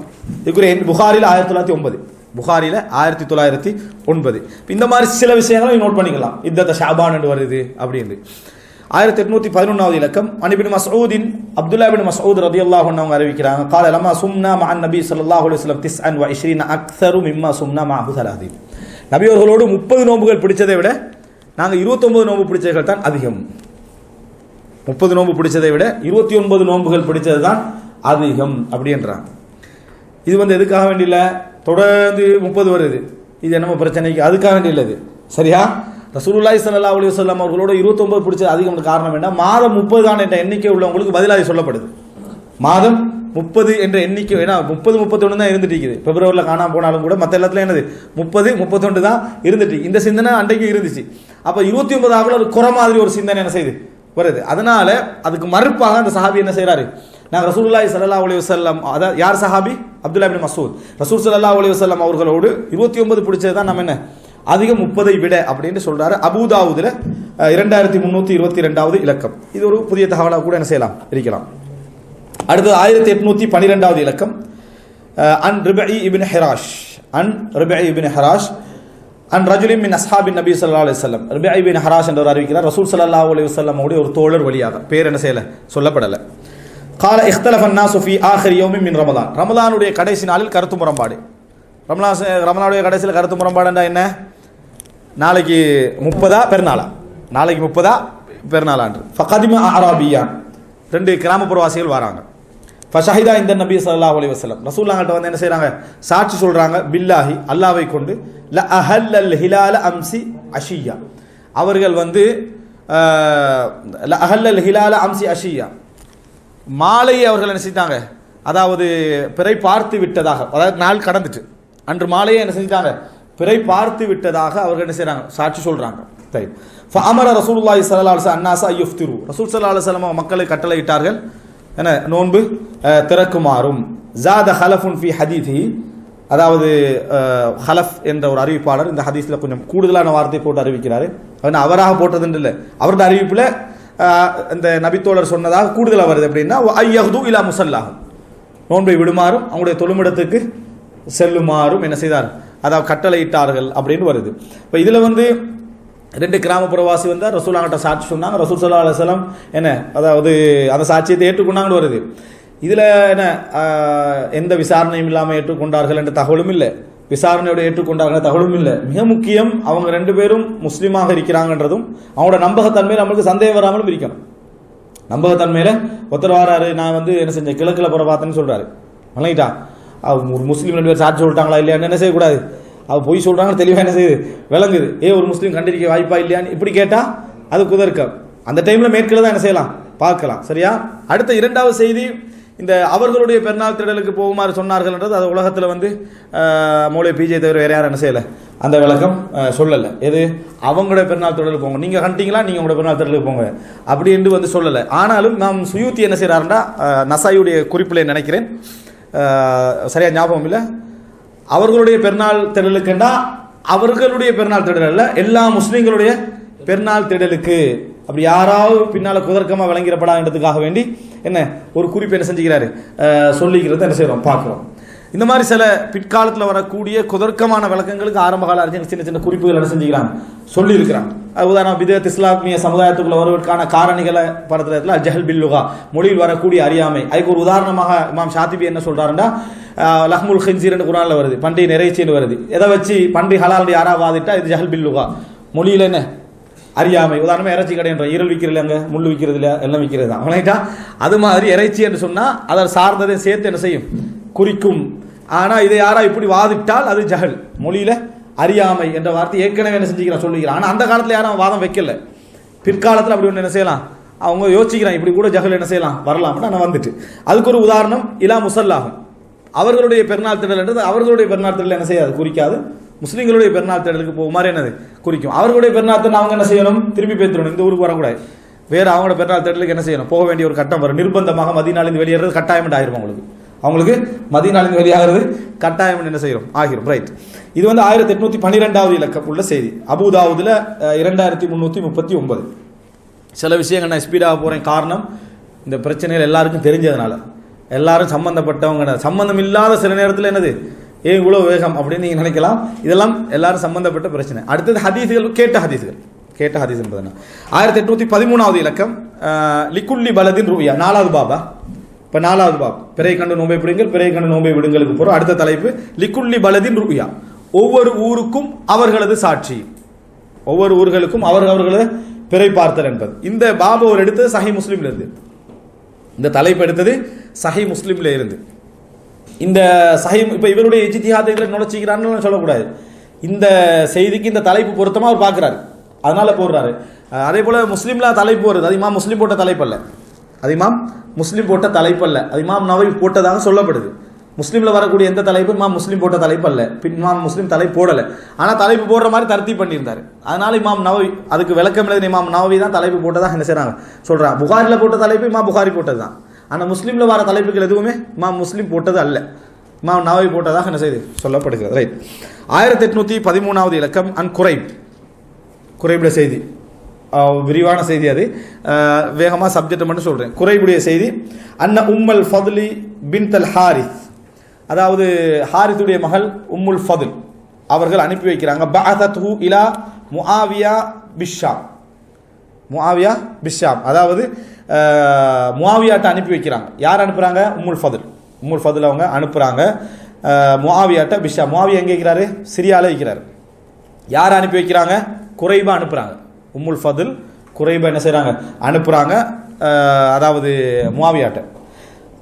புகாரில 1909 இந்த மாதிரி சில விஷயங்களை நோட் பண்ணிக்கலாம். இத்தத ஷாபான் என்று வருது அப்படின்னு. 1811வது இலக்கம் அன் இப்னு மஸ்ஊதின் அப்துல்லா இப்னு மஸ்ஊத் ரலியல்லாஹு அன்ஹு அவங்க அறிவிக்கிறாங்க قال لما صمنا مع النبي صلى الله عليه وسلم 29 اكثر مما صمنا معه 30 நபி அவர்களோடு 30 நோன்புகள் பிடிச்சதை விட நாங்கள் 29 நோன்பு பிடிச்சவர்கள் தான் அதிகம். 30 நோன்பு பிடிச்சதை விட 29 நோன்புகள் பிடிச்சது தான் அதிகம் அப்படின்றாங்க. இது வந்து எதுக்காக வேண்டியில்ல தொடர்ந்து 30 வருது இது என்னமோ பிரச்சனைக்கு அதுக்காக வேண்டியில்லை. சரியா ரசூலுல்லாஹி ஸல்லல்லாஹு அலைஹி வஸல்லம் அவர்களோட 29 பிடிச்சது அதிகம். காரணம் என்ன மாதம் 30 தான் என்ற எண்ணிக்கை உள்ளவங்களுக்கு பதிலாக சொல்லப்படுது. மாதம் 30 என்ற எண்ணிக்கை ஏன்னா 30 31 தான் இருந்துட்டு இருக்குது. பிப்ரவரியில் காணாம போனாலும் கூட மற்ற எல்லாத்துலையும் என்னது 30 31 தான் இருந்துட்டு இந்த சிந்தனை அன்றைக்கு இருந்துச்சு. அப்போ 29 ஒரு குறை மாதிரி ஒரு சிந்தனை என்ன செய்யுது வருது. அதனால அதுக்கு மறுப்பாக அந்த சஹாபி என்ன செய்யறாரு நாங்கள் ரசூலுல்லாஹி ஸல்லல்லாஹு அலைஹி வஸல்லம் அதாவது யார் சஹாபி அப்துல்லா இப்னு மஸ்ஊத் ரசூல் ஸல்லல்லாஹு அலைஹி வஸல்லம் அவர்களோடு 29 பிடிச்சது தான் நம்ம என்ன அதிகம் 30 விட அப்படின்னு சொல்றாரு. அபூதாவுதுல 2322வது இலக்கம். இது ஒரு புதிய தகவலாக கூட என்ன செய்யலாம் இருக்கலாம். அடுத்தது 1812வது இலக்கம் அன் ரிபஇ இப்னு ஹிராஷ் அன் ரஜுலின் மின் அஸ்ஹாபின் நபி ஸல்லல்லாஹு அலைஹி வஸல்லம் ரிபஇ இப்னு ஹிராஷ் என்றவர் அறிவிக்கிறார் ரசூல் ஸல்லல்லாஹு அலைஹி வஸல்லம் உடைய ஒரு தோழர் வழியாக பேர் என்ன செய்யல சொல்லப்படல. قال اختلف الناس في اخر يوم من رمضان ரமலானுடைய கடைசி நாளில் கருத்து முரண்பாடு. ரமலானுடைய கடைசியில் கருத்து முரண்பாடுன்னா என்ன நாளைக்கு 30 பெருநாளா நாளைக்கு 30 பெருநாளான்று ஃபகதிம அராபியான் 2 கிராமப்புறவாசிகள் வராங்க. ஃபஷஹிதா இந்த நபி ஸல்லல்லாஹு அலைஹி வஸல்லம் ரசூலுல்லாஹ்ட்ட வந்து என்ன செய்றாங்க சாட்சி சொல்றாங்க பில்லாஹி அல்லாஹ்வை கொண்டு ல அஹல்லல் ஹிலால அம்சி அஷியா அவர்கள் வந்து ல அஹல்லல் ஹிலால அம்சி அஷியா மாலையை அவர்கள் என்ன செஞ்சிட்டாங்க அதாவது பிறை பார்த்து விட்டதாக அதாவது நாள் கடந்துட்டு அன்று மாலையை என்ன செஞ்சிட்டாங்க பிறை பார்த்து விட்டதாக அவர்கள் என்ன செய்றாங்க சாட்சி சொல்றாங்க. ஃபஅமர ரசூலுல்லாஹி ஸல்லல்லாஹு அலைஹி வஸல்லம் அன்னாஸ அய்ஃப்திரு ரசூல் ஸல்லல்லாஹு அலைஹி வஸல்லம் மக்களை கட்டளையிட்டார்கள் என்ன நோன்பு திறக்குமாறும். ஜாத ஹலஃபுன் ஃபி ஹதீஸி அதாவது ஹலஃப் என்ற ஒரு அறிவிப்பாளர் இந்த ஹதீஸ்ல கொஞ்சம் கூடுதலான வார்த்தை போட்டு அறிவிக்கிறாரு. அவராக போட்டது இல்லை அவருடைய அறிவிப்புல இந்த நபித்தோழர் சொன்னதாக கூடுதலாக வருது. அப்படின்னா ஐயஹ்து இலா முஸல்லாஹ் நோன்பை விடுமாறும் அவங்களுடைய தொழுமிடத்துக்கு செல்லுமாறும் என்ன செய்தார், அதாவது கட்டளையிட்டார்கள் அப்படின்னு வருது. இப்போ இதில் வந்து 2 கிராமப்புறவாசி வந்தால் ரசூலாங்கிட்ட சாட்சி சொன்னாங்க. ரசூல் ஸல்லல்லாஹு அலைஹி வஸல்லம் என்ன, அதாவது அந்த சாட்சியத்தை ஏற்றுக்கொண்டாங்கன்னு வருது. இதில் என்ன எந்த விசாரணையும் இல்லாமல் ஏற்றுக்கொண்டார்கள் என்ற தகவலும் இல்லை, விசாரணையோட ஏற்றுக்கொண்டார்கள் தகவலும் இல்லை. மிக முக்கியம், அவங்க 2 பேரும் முஸ்லீமாக இருக்கிறாங்கன்றதும் அவங்களோட நம்பகத்தன்மையில் நம்மளுக்கு சந்தேகம் வராமலும் இருக்கணும். நம்பகத்தன்மையில் ஒருத்தர் வராரு, நான் வந்து என்ன செஞ்சேன் கிழக்கில் புற பார்த்தேன்னு சொல்கிறாரு, வணங்கிட்டா ஒரு முஸ்லீம் 2 பேர் சாட்சி சொல்லிட்டாங்களா இல்லையான்னு என்ன செய்யக்கூடாது, அவள் பொய் சொல்கிறாங்க தெளிவாக என்ன செய்யுது விளங்குது. ஒரு முஸ்லீம் கண்டிருக்க வாய்ப்பா இல்லையான்னு இப்படி கேட்டால் அது குதர்க்கம். அந்த டைமில் மேற்கில் தான் என்ன செய்யலாம் பார்க்கலாம். சரியா? அடுத்த 2வது செய்தி, இந்த அவர்களுடைய பெருநாள் திடலுக்கு போகுமாறு சொன்னார்கள்ன்றது அது உலகத்தில் வந்து மௌலை பிஜே தவிர வேறு யாரும் என்ன செய்யலை, அந்த விளக்கம் சொல்லலை. எது அவங்களுடைய பெருநாள் திடலுக்கு போங்க, நீங்கள் கண்டிங்களா நீங்கள் உங்களோட பெருநாள் திடலுக்கு போங்க அப்படி என்று வந்து சொல்லலை. ஆனாலும் நாம் சுயூத்தி என்ன செய்கிறாருன்னா, நசாயுடைய குறிப்பில் நினைக்கிறேன், சரியா ஞாபகம் இல்லை, அவர்களுடைய பெருநாள் திடலுக்குண்டா அவர்களுடைய பெருநாள் திடல் அல்ல, எல்லா முஸ்லீம்களுடைய பெருநாள் திடலுக்கு, அப்படி யாராவது பின்னால குதர்க்கமாக விளங்கிடப்படாதுன்றதுக்காக வேண்டி என்ன ஒரு குறிப்பு என்ன செஞ்சுக்கிறாரு சொல்லிக்கிறது என்ன செய்யறோம் பார்க்கிறோம். இந்த மாதிரி சில பிற்காலத்தில் வரக்கூடிய குதர்க்கமான விளக்கங்களுக்கு ஆரம்ப கால அறிஞர் சின்ன சின்ன குறிப்புகள் என்ன செஞ்சுக்கிறாங்க சொல்லி இருக்கிறாங்க. உதாரணம் பிதஅத் இஸ்லாமிய சமுதாயத்துக்குள்ள வருவதற்கான காரணிகளை படத்துல ஜஹல் பில்லுகா மொழியில் வரக்கூடிய அறியாமை. அதுக்கு ஒரு உதாரணமாக இமாம் ஷாத்திபி என்ன சொல்றாருன்னா, லஹ்முல் ஹின்சீர்னு குர்ஆன்ல வருது, பன்றி நிறைச்சின்னு வருது. எதை வச்சு பன்றி ஹலால் யாரா வாதிட்டா இது ஜஹல் பில்லுகா, மொழியில என்ன அறியாமை. உதாரணமாக இறைச்சி கடைன்ற ஈரல் விற்கிறது அங்கே முள் விற்கிறது இல்லை, எல்லாம் விற்கிறது தான் அவனைட்டா. அது மாதிரி இறைச்சி என்று சொன்னால் அதை சார்ந்ததை சேர்த்து என்ன செய்யும் குறிக்கும். ஆனால் இதை யாரா இப்படி வாதிட்டால் அது ஜஹல், மொழியில் அறியாமை என்ற வார்த்தை ஏற்கனவே என்ன செஞ்சுக்கிறான் சொல்லிக்கிறான். ஆனால் அந்த காலத்தில் யாரும் வாதம் வைக்கல, பிற்காலத்தில் அப்படி ஒன்று என்ன செய்யலாம் அவங்க யோசிக்கிறான், இப்படி கூட ஜஹல் என்ன செய்யலாம் வரலாம்னு நான் வந்துட்டு. அதுக்கு ஒரு உதாரணம் இலா முசல்லாகும், அவர்களுடைய பெருநாள் திடல் என்றது அவர்களுடைய பெருநாள் திடல் என்ன செய்யாது குறிக்காது, முஸ்லீம்களுடைய பெருநாள் திடலுக்கு போகுமாறு என்னது குறிக்கும். அவர்களுடைய பெருநாள் திடல் அவங்க என்ன செய்யணும் திரும்பி பேத்துறணும், இந்த ஊருக்கு வரக்கூடாது, வேறு அவங்களோட பெருநாள் திடலுக்கு என்ன செய்யணும் போக வேண்டிய ஒரு கட்டம் வரும். நிர்பந்தமாக மதீனாலிருந்து வெளியேறது கட்டாயம் ஆயிரும், அவங்களுக்கு மதீனாலிருந்து வெளியாகிறது கட்டாயம் என்ன செய்யணும் ஆகிரும். ரைட். இது வந்து 1812வது இலக்கம் உள்ள செய்தி. அபூதாவுதுல 2339. சில விஷயங்கள் நான் ஸ்பீடாக போறேன், காரணம் இந்த பிரச்சனைகள் எல்லாருக்கும் தெரிஞ்சதுனால, எல்லாரும் சம்பந்தப்பட்டவங்க, சம்பந்தம் இல்லாத சில நேரத்தில் என்னது ஏன் இவ்வளோ வேகம் அப்படின்னு நீங்கள் நினைக்கலாம். இதெல்லாம் எல்லாரும் சம்பந்தப்பட்ட பிரச்சனை. அடுத்தது ஹதீஸ்கள், கேட்ட ஹதீஸ்கள் 1813வது இலக்கம் லிக்குல்லி பலதின் ரூயா, 4வது பாபா. இப்போ 4வது பாப், பிறை கண்டு நோம்பை விடுங்கள், பிறை கண்டு நோம்பை விடுங்களுக்கு போகிறோம். அடுத்த தலைப்பு லிக்குல்லி பலதின் ரூயா, ஒவ்வொரு ஊருக்கும் அவர்களது சாட்சி, ஒவ்வொரு ஊர்களுக்கும் அவர்களது பிறை பார்த்தல் என்பது. இந்த பாபா ஒரு எடுத்தது சஹி முஸ்லீம்ல இருந்து, இந்த தலைப்பு எடுத்தது சஹி முஸ்லீம்ல இருந்து. இந்த சஹி இப்போ இவருடைய இஜ்திஹாதை நுழைச்சிக்கிறான்னு சொல்லக்கூடாது, இந்த செய்திக்கு இந்த தலைப்பு பொருத்தமாக அவர் பார்க்குறாரு, அதனால போடுறாரு. அதே போல முஸ்லீம்ல தலைப்பு வருது, அது இமாம் முஸ்லீம் போட்ட தலைப்பல்ல, அது இமாம் முஸ்லீம் போட்ட தலைப்பல்ல, அது இமாம் நவவி போட்டதாக சொல்லப்படுது. முஸ்லீம்ல வரக்கூடிய எந்த தலைப்பு இமாம் முஸ்லீம் போட்ட தலைப்பு அல்ல, இமாம் முஸ்லீம் தலைப்பு போடலை, ஆனால் தலைப்பு போடுற மாதிரி தர்த்தீப் பண்ணியிருந்தாரு. அதனால இமாம் நவவி அதுக்கு விளக்கம் எழுதின இமாம் நவவி தான் தலைப்பு போட்டதாக என்ன செய்றாங்க சொல்றாங்க. புகாரில் போட்ட தலைப்பு இமாம் புகாரி போட்டது தான், ஆனால் முஸ்லீம்ல வர தலைப்புகள் எதுவுமே இமாம் முஸ்லீம் போட்டது அல்ல, இமாம் நவவி போட்டதாக என்ன செய்து சொல்லப்படுகிறது. ரைட். 1813வது இலக்கம் அன் குரைப், குரைபுடைய செய்தி விரிவான செய்தி, அது வேகமாக சப்ஜெக்ட் மட்டும் சொல்றேன். குரைபுடைய செய்தி, அன்ன உம்மல் ஃபதுலி பின்தல் ஹாரிஸ், அதாவது ஹாரித்துடைய மகள் உம்முல் ஃபதுல் அவர்கள் அனுப்பி வைக்கிறாங்க. பஅதத்ஹு இலா முஆவியா பிஷ்ஷாம், முஆவியா பிஷ்ஷாம், அதாவது முஆவியாட்ட அனுப்பி வைக்கிறாங்க. யார் அனுப்புறாங்க? உம்முல் ஃபதுல், உம்முல் ஃபதுல் அவங்க அனுப்புறாங்க முஆவியாட்ட பிஷ்ஷாம். முஆவியா எங்கே இருக்கிறாரு? சிரியால இருக்கிறார். யார் அனுப்பி வைக்கிறாங்க? குரைபா அனுப்புறாங்க. உம்முல் ஃபதுல் குரைபா என்ன செய்றாங்க அனுப்புறாங்க, அதாவது முஆவியாட்ட.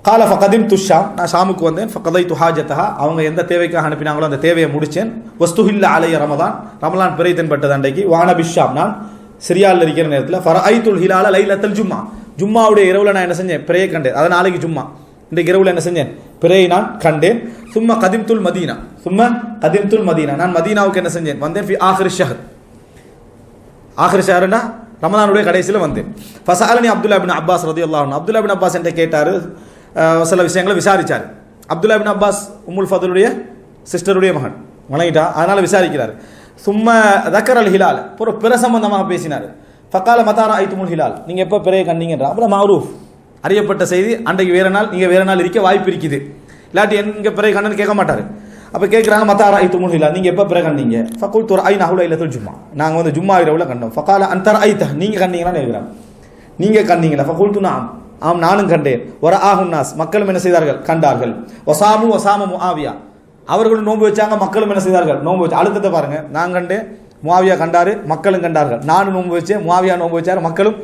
கால ஃபகதிம் துஷாம், நான் ஷாமுக்கு வந்தேன். ஃபகதை துஹாஜத்தஹா, அவங்க எந்த தேவைக்காக அனுப்பினாங்களோ அந்த தேவையை முடிச்சேன். வஸ்துஹில்ல அலைய ரமதான், ரமலான் பிறை தென்பட்டது அன்றைக்கு. வான பிஷாம், நான் சிரியாவில் இருக்கிற நேரத்தில். ஃபரஐத்துல் ஹிலால லைலத்தல் ஜும்மா, ஜும்மாவுடைய இரவுல நான் என்ன செஞ்சேன் பிறையை கண்டேன். அது நாளைக்கு ஜும்மா, இன்றைக்கு இரவுல என்ன செஞ்சேன் பிறையை நான் கண்டேன். சும்மா கதிம்துல் மதீனா, சும்மா கதிம்துல் மதீனா, நான் மதீனாவுக்கு என்ன செஞ்சேன் வந்தேன். ஃபி ஆஹிர் ஷஹர், ஆஹிர் ஷஹர்னா ரமலானுடைய கடைசியில் வந்தேன். ஃபஸஅலனி அப்துல்லா இப்னு அப்பாஸ் ரலியல்லாஹு அன்ஹு, அப்துல்லா இப்னு அப்பாஸ் என்கிட்ட கேட்டாரு, சில விஷயங்களை விசாரிச்சார். அப்துல்லா இப்னு அப்பாஸ் உம்முல் ஃபதுலுடைய சிஸ்டருடைய மகன், வணங்கிட்டா, அதனால விசாரிக்கிறார். சும்மா தக்கர் அல் ஹிலால், ஒரு பிற சம்பந்தமாக பேசினார். ஃபகால மதா ரஅய்துமுல் ஹிலால், நீங்கள் எப்போ பிறையை கண்டீங்கன்ற. அப்புறம் மாரூஃப், அறியப்பட்ட செய்தி. அன்றைக்கு வேற நாள், நீங்கள் வேற நாள் இருக்க வாய்ப்பு இருக்குது. இல்லாட்டி எங்க பிறகு கண்ணன் கேட்க மாட்டார். அப்போ கேட்குறாங்க, மத்த ஐத்து முன்னிலா, நீங்கள் எப்போ பிறகு கண்டீங்க? ஃபகுல் துர் ஐ நஹுல இல்லத்துல் ஜும்மா, நாங்கள் வந்து ஜும்மா இரவுல கண்டோம். ஃபகால அந்தர் ஐத்த, நீங்கள் கண்டீங்களான்னு கேட்குறாங்க. நீங்கள் கண்டீங்களா? ஃபகுல் து நாம், ஆம் நானும் கண்டேன். ஒரு ஆஹுன் நாஸ், மக்களும் என்ன செய்தார்கள்? கண்டார்கள். ஒசாமு ஒசாம முஆவியா, அவர்களும் நோன்பு வச்சாங்க, மக்களும் என்ன செய்தார்கள்? நோன்பு வச்சு. அழுத்தத்தை பாருங்க, நான் கண்டேன், முஆவியா கண்டாரு, மக்களும் கண்டார்கள். நானும் நோன்பு வச்சேன், முஆவியா நோன்பு வச்சார், மக்களும்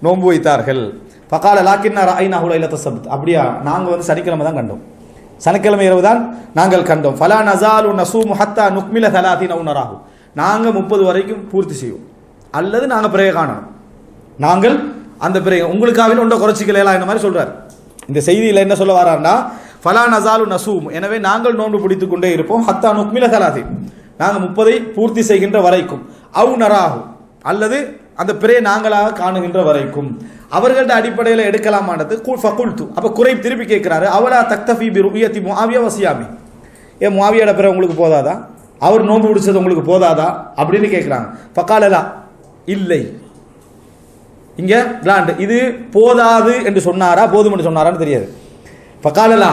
நோன்பு வைத்தார்கள். ஃபகால லாக்கின்னா ரஐனா லைலத்த சப்த், அப்படியா நாங்கள் வந்து சனிக்கிழமை தான் கண்டோம், சனிக்கிழமை இரவு தான் நாங்கள் கண்டோம். ஃபலா நஸாலு நஸூமு ஹத்தா நுக்மில 30 அவு நராஹு, நாங்கள் 30 வரைக்கும் பூர்த்தி செய்வோம், அல்லது நாங்கள் பிறகு காணணும், நாங்கள் அந்த பிறகு உங்களுக்காக ஒன்றை குறைச்சிக்கலாம் என்ன மாதிரி சொல்றார். இந்த செய்தியில் என்ன சொல்ல வரார்னா, ஃபலா நஸாலு நஸூம், எனவே நாங்கள் நோன்பு பிடித்துக் கொண்டே இருப்போம், ஹத்தா நுக்மில 30, நாங்கள் 30 பூர்த்தி செய்கின்ற வரைக்கும், அவு நராஹு, அல்லது அந்த பிறையை நாங்களாக காணுகின்ற வரைக்கும். அவர்கள்ட்ட அடிப்படையில் எடுக்கலாமானது ஃபகுல்து, அப்போ குறை திருப்பி கேட்கிறாரு, அவலா தக்தஃபி பி ருயத்தி முஆவியா வசியாமி, ஏன் முஆவியோட பிறை உங்களுக்கு போதாதா, அவர் நோன்பு பிடிச்சது உங்களுக்கு போதாதா அப்படின்னு கேட்குறாங்க. ஃபகாலலா, இல்லை. இங்க கிளாண்ட் இது போதாது என்று சொன்னாரா போதும் என்று சொன்னாரான்னு தெரியாது. ஃபகாலலா,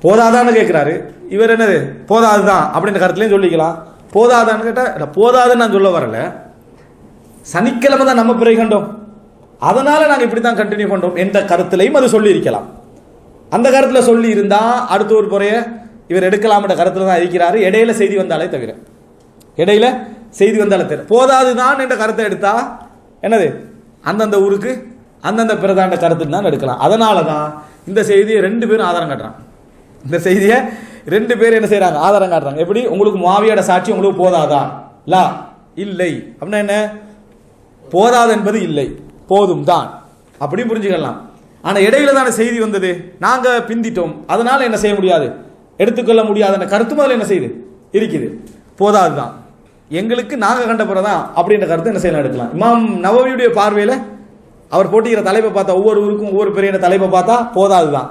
போதாதான்னு கேட்கிறாரு. இவர் என்னது போதாதுதான் அப்படின்ற கருத்துலையும் சொல்லிக்கலாம். போதாதான்னு கேட்டால் போதாதுன்னு நான் சொல்ல வரல, சனிக்கிழமை தான் நம்ம பிறை கண்டோம், அதனால நாங்கள் இப்படி தான் கண்டினியூ பண்றோம் என்ற கருத்திலையும் அது சொல்லி இருக்கலாம். அந்த கருத்துல சொல்லி இருந்தா அடுத்த ஒரு முறைய இவர் எடுக்கலாம் என்ற கருத்துல தான் இருக்கிறாரு. இடையில செய்தி வந்தாலே தவிர, இடையில செய்தி வந்தாலே தவிர போதாதுதான் என்ற கருத்தை எடுத்தா என்னது அந்தந்த ஊருக்கு அந்தந்த பிரதான கருத்து தான் எடுக்கலாம். அதனால தான் இந்த செய்தியை 2 பேரும் ஆதாரம் காட்டுறாங்க. இந்த செய்தியை 2 பேர் என்ன செய்யறாங்க? ஆதாரம் காட்டுறாங்க. எப்படி? உங்களுக்கு முஆவியோட சாட்சி உங்களுக்கு போதாதா? லா, இல்லை. அப்படின்னா என்ன? போதாது என்பது இல்லை, போதும் தான், அப்படி புரிஞ்சுக்கலாம். ஆனா இடையில தானே செய்தி வந்தது, நாங்க பிந்திட்டோம், அதனால என்ன செய்ய முடியாது, எடுத்துக்கொள்ள முடியாத கருத்து முதல்ல என்ன செய்யுது இருக்குது, போதாதுதான், எங்களுக்கு நாங்க கண்ட பிறதான் அப்படின்ற கருத்து என்ன செய்யலாம் எடுக்கலாம். இமாம் நவவியுடைய பார்வையில அவர் போட்டிக்கிற தலைப்பை பார்த்தா, ஒவ்வொரு ஊருக்கும் ஒவ்வொரு பெரிய தலைப்பை பார்த்தா போதாதுதான்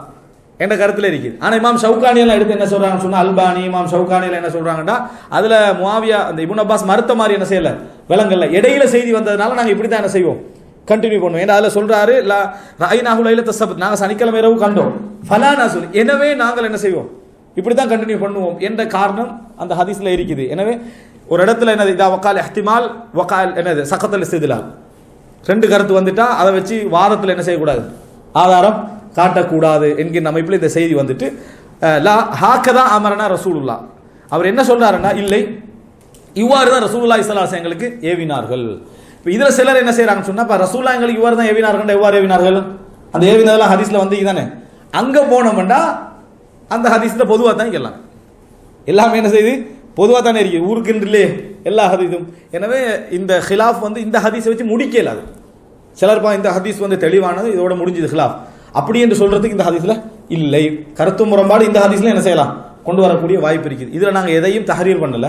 என்ற கருத்துல இருக்குது. ஆனா இமாம் ஷவுகானி எல்லாம் எடுத்து என்ன சொல்றாங்கன்னு சொன்னா, அல்பானி இமாம் ஷவுகானி என்ன சொல்றாங்கன்னா, அதுல முஆவியா அந்த இப்னு அப்பாஸ் மறுத்த மாதிரி என்ன செய்யல, விலங்கல்ல, இடையில செய்தி வந்ததுனால நாங்க இப்படித்தான் என்ன செய்வோம், கண்டினியூ பண்ணுவோம். ஏன்னா அதுல சொல்றாரு, ரஐனாஹு லைலத்த சப்த், நாங்க சனிக்கிழமை இரவு கண்டோம், ஃபலா நஸுல், எனவே நாங்கள் என்ன செய்வோம், இப்படித்தான் கண்டினியூ பண்ணுவோம் என்ற காரணம் அந்த ஹதீஸ்ல இருக்குது. எனவே ஒரு இடத்துல என்னது, இதா வக்கால் இஹ்திமால் வக்கால் என்னது சகத்தல் இஸ்தித்லால், 2 கருத்து வந்துட்டா அதை வச்சு வாதத்தில் என்ன செய்யக்கூடாது, ஆதாரம் காட்டக்கூடாது என்கிற அமைப்பில் இந்த செய்தி வந்துட்டு, லா ஹாக்கதா அமரனா ரசூலுல்லாஹ், அவர் என்ன சொல்றாருன்னா, இல்லை இவ்வாறு தான் ரசூலுல்லாஹி ஸல்லல்லாஹு அலைஹி எங்களுக்கு ஏவினார்கள். இப்போ இதுல சிலர் என்ன செய்யறாங்கன்னு சொன்னா, இப்போ ரசூலுல்லாஹ் எங்களுக்கு இவ்வாறு தான் ஏவினார்கள், எவ்வாறு ஏவினார்கள், அந்த ஏவினதெல்லாம் ஹதீஸ்ல வந்து தானே, அங்க போனோம்னா அந்த ஹதீஸ்ல பொதுவாக தான் எல்லாம் எல்லாமே என்ன செய்யுது, பொதுவாக தானே இருக்கு, ஊருக்கு இல்லையே எல்லா ஹதீஸும். எனவே இந்த ஹிலாஃப் வந்து இந்த ஹதீஸை வச்சு முடிக்கல. அது சிலர் இந்த ஹதீஸ் வந்து தெளிவானது, இதோட முடிஞ்சது ஹிலாஃப் அப்படி என்று சொல்றதுக்கு இந்த ஹதீஸ்ல இல்லை. கருத்து முரண்பாடு இந்த ஹதீஸ்ல என்ன செய்யலாம், கொண்டு வரக்கூடிய வாய்ப்பு இருக்குது. இதுல நாங்க எதையும் தஹரீர் பண்ணல,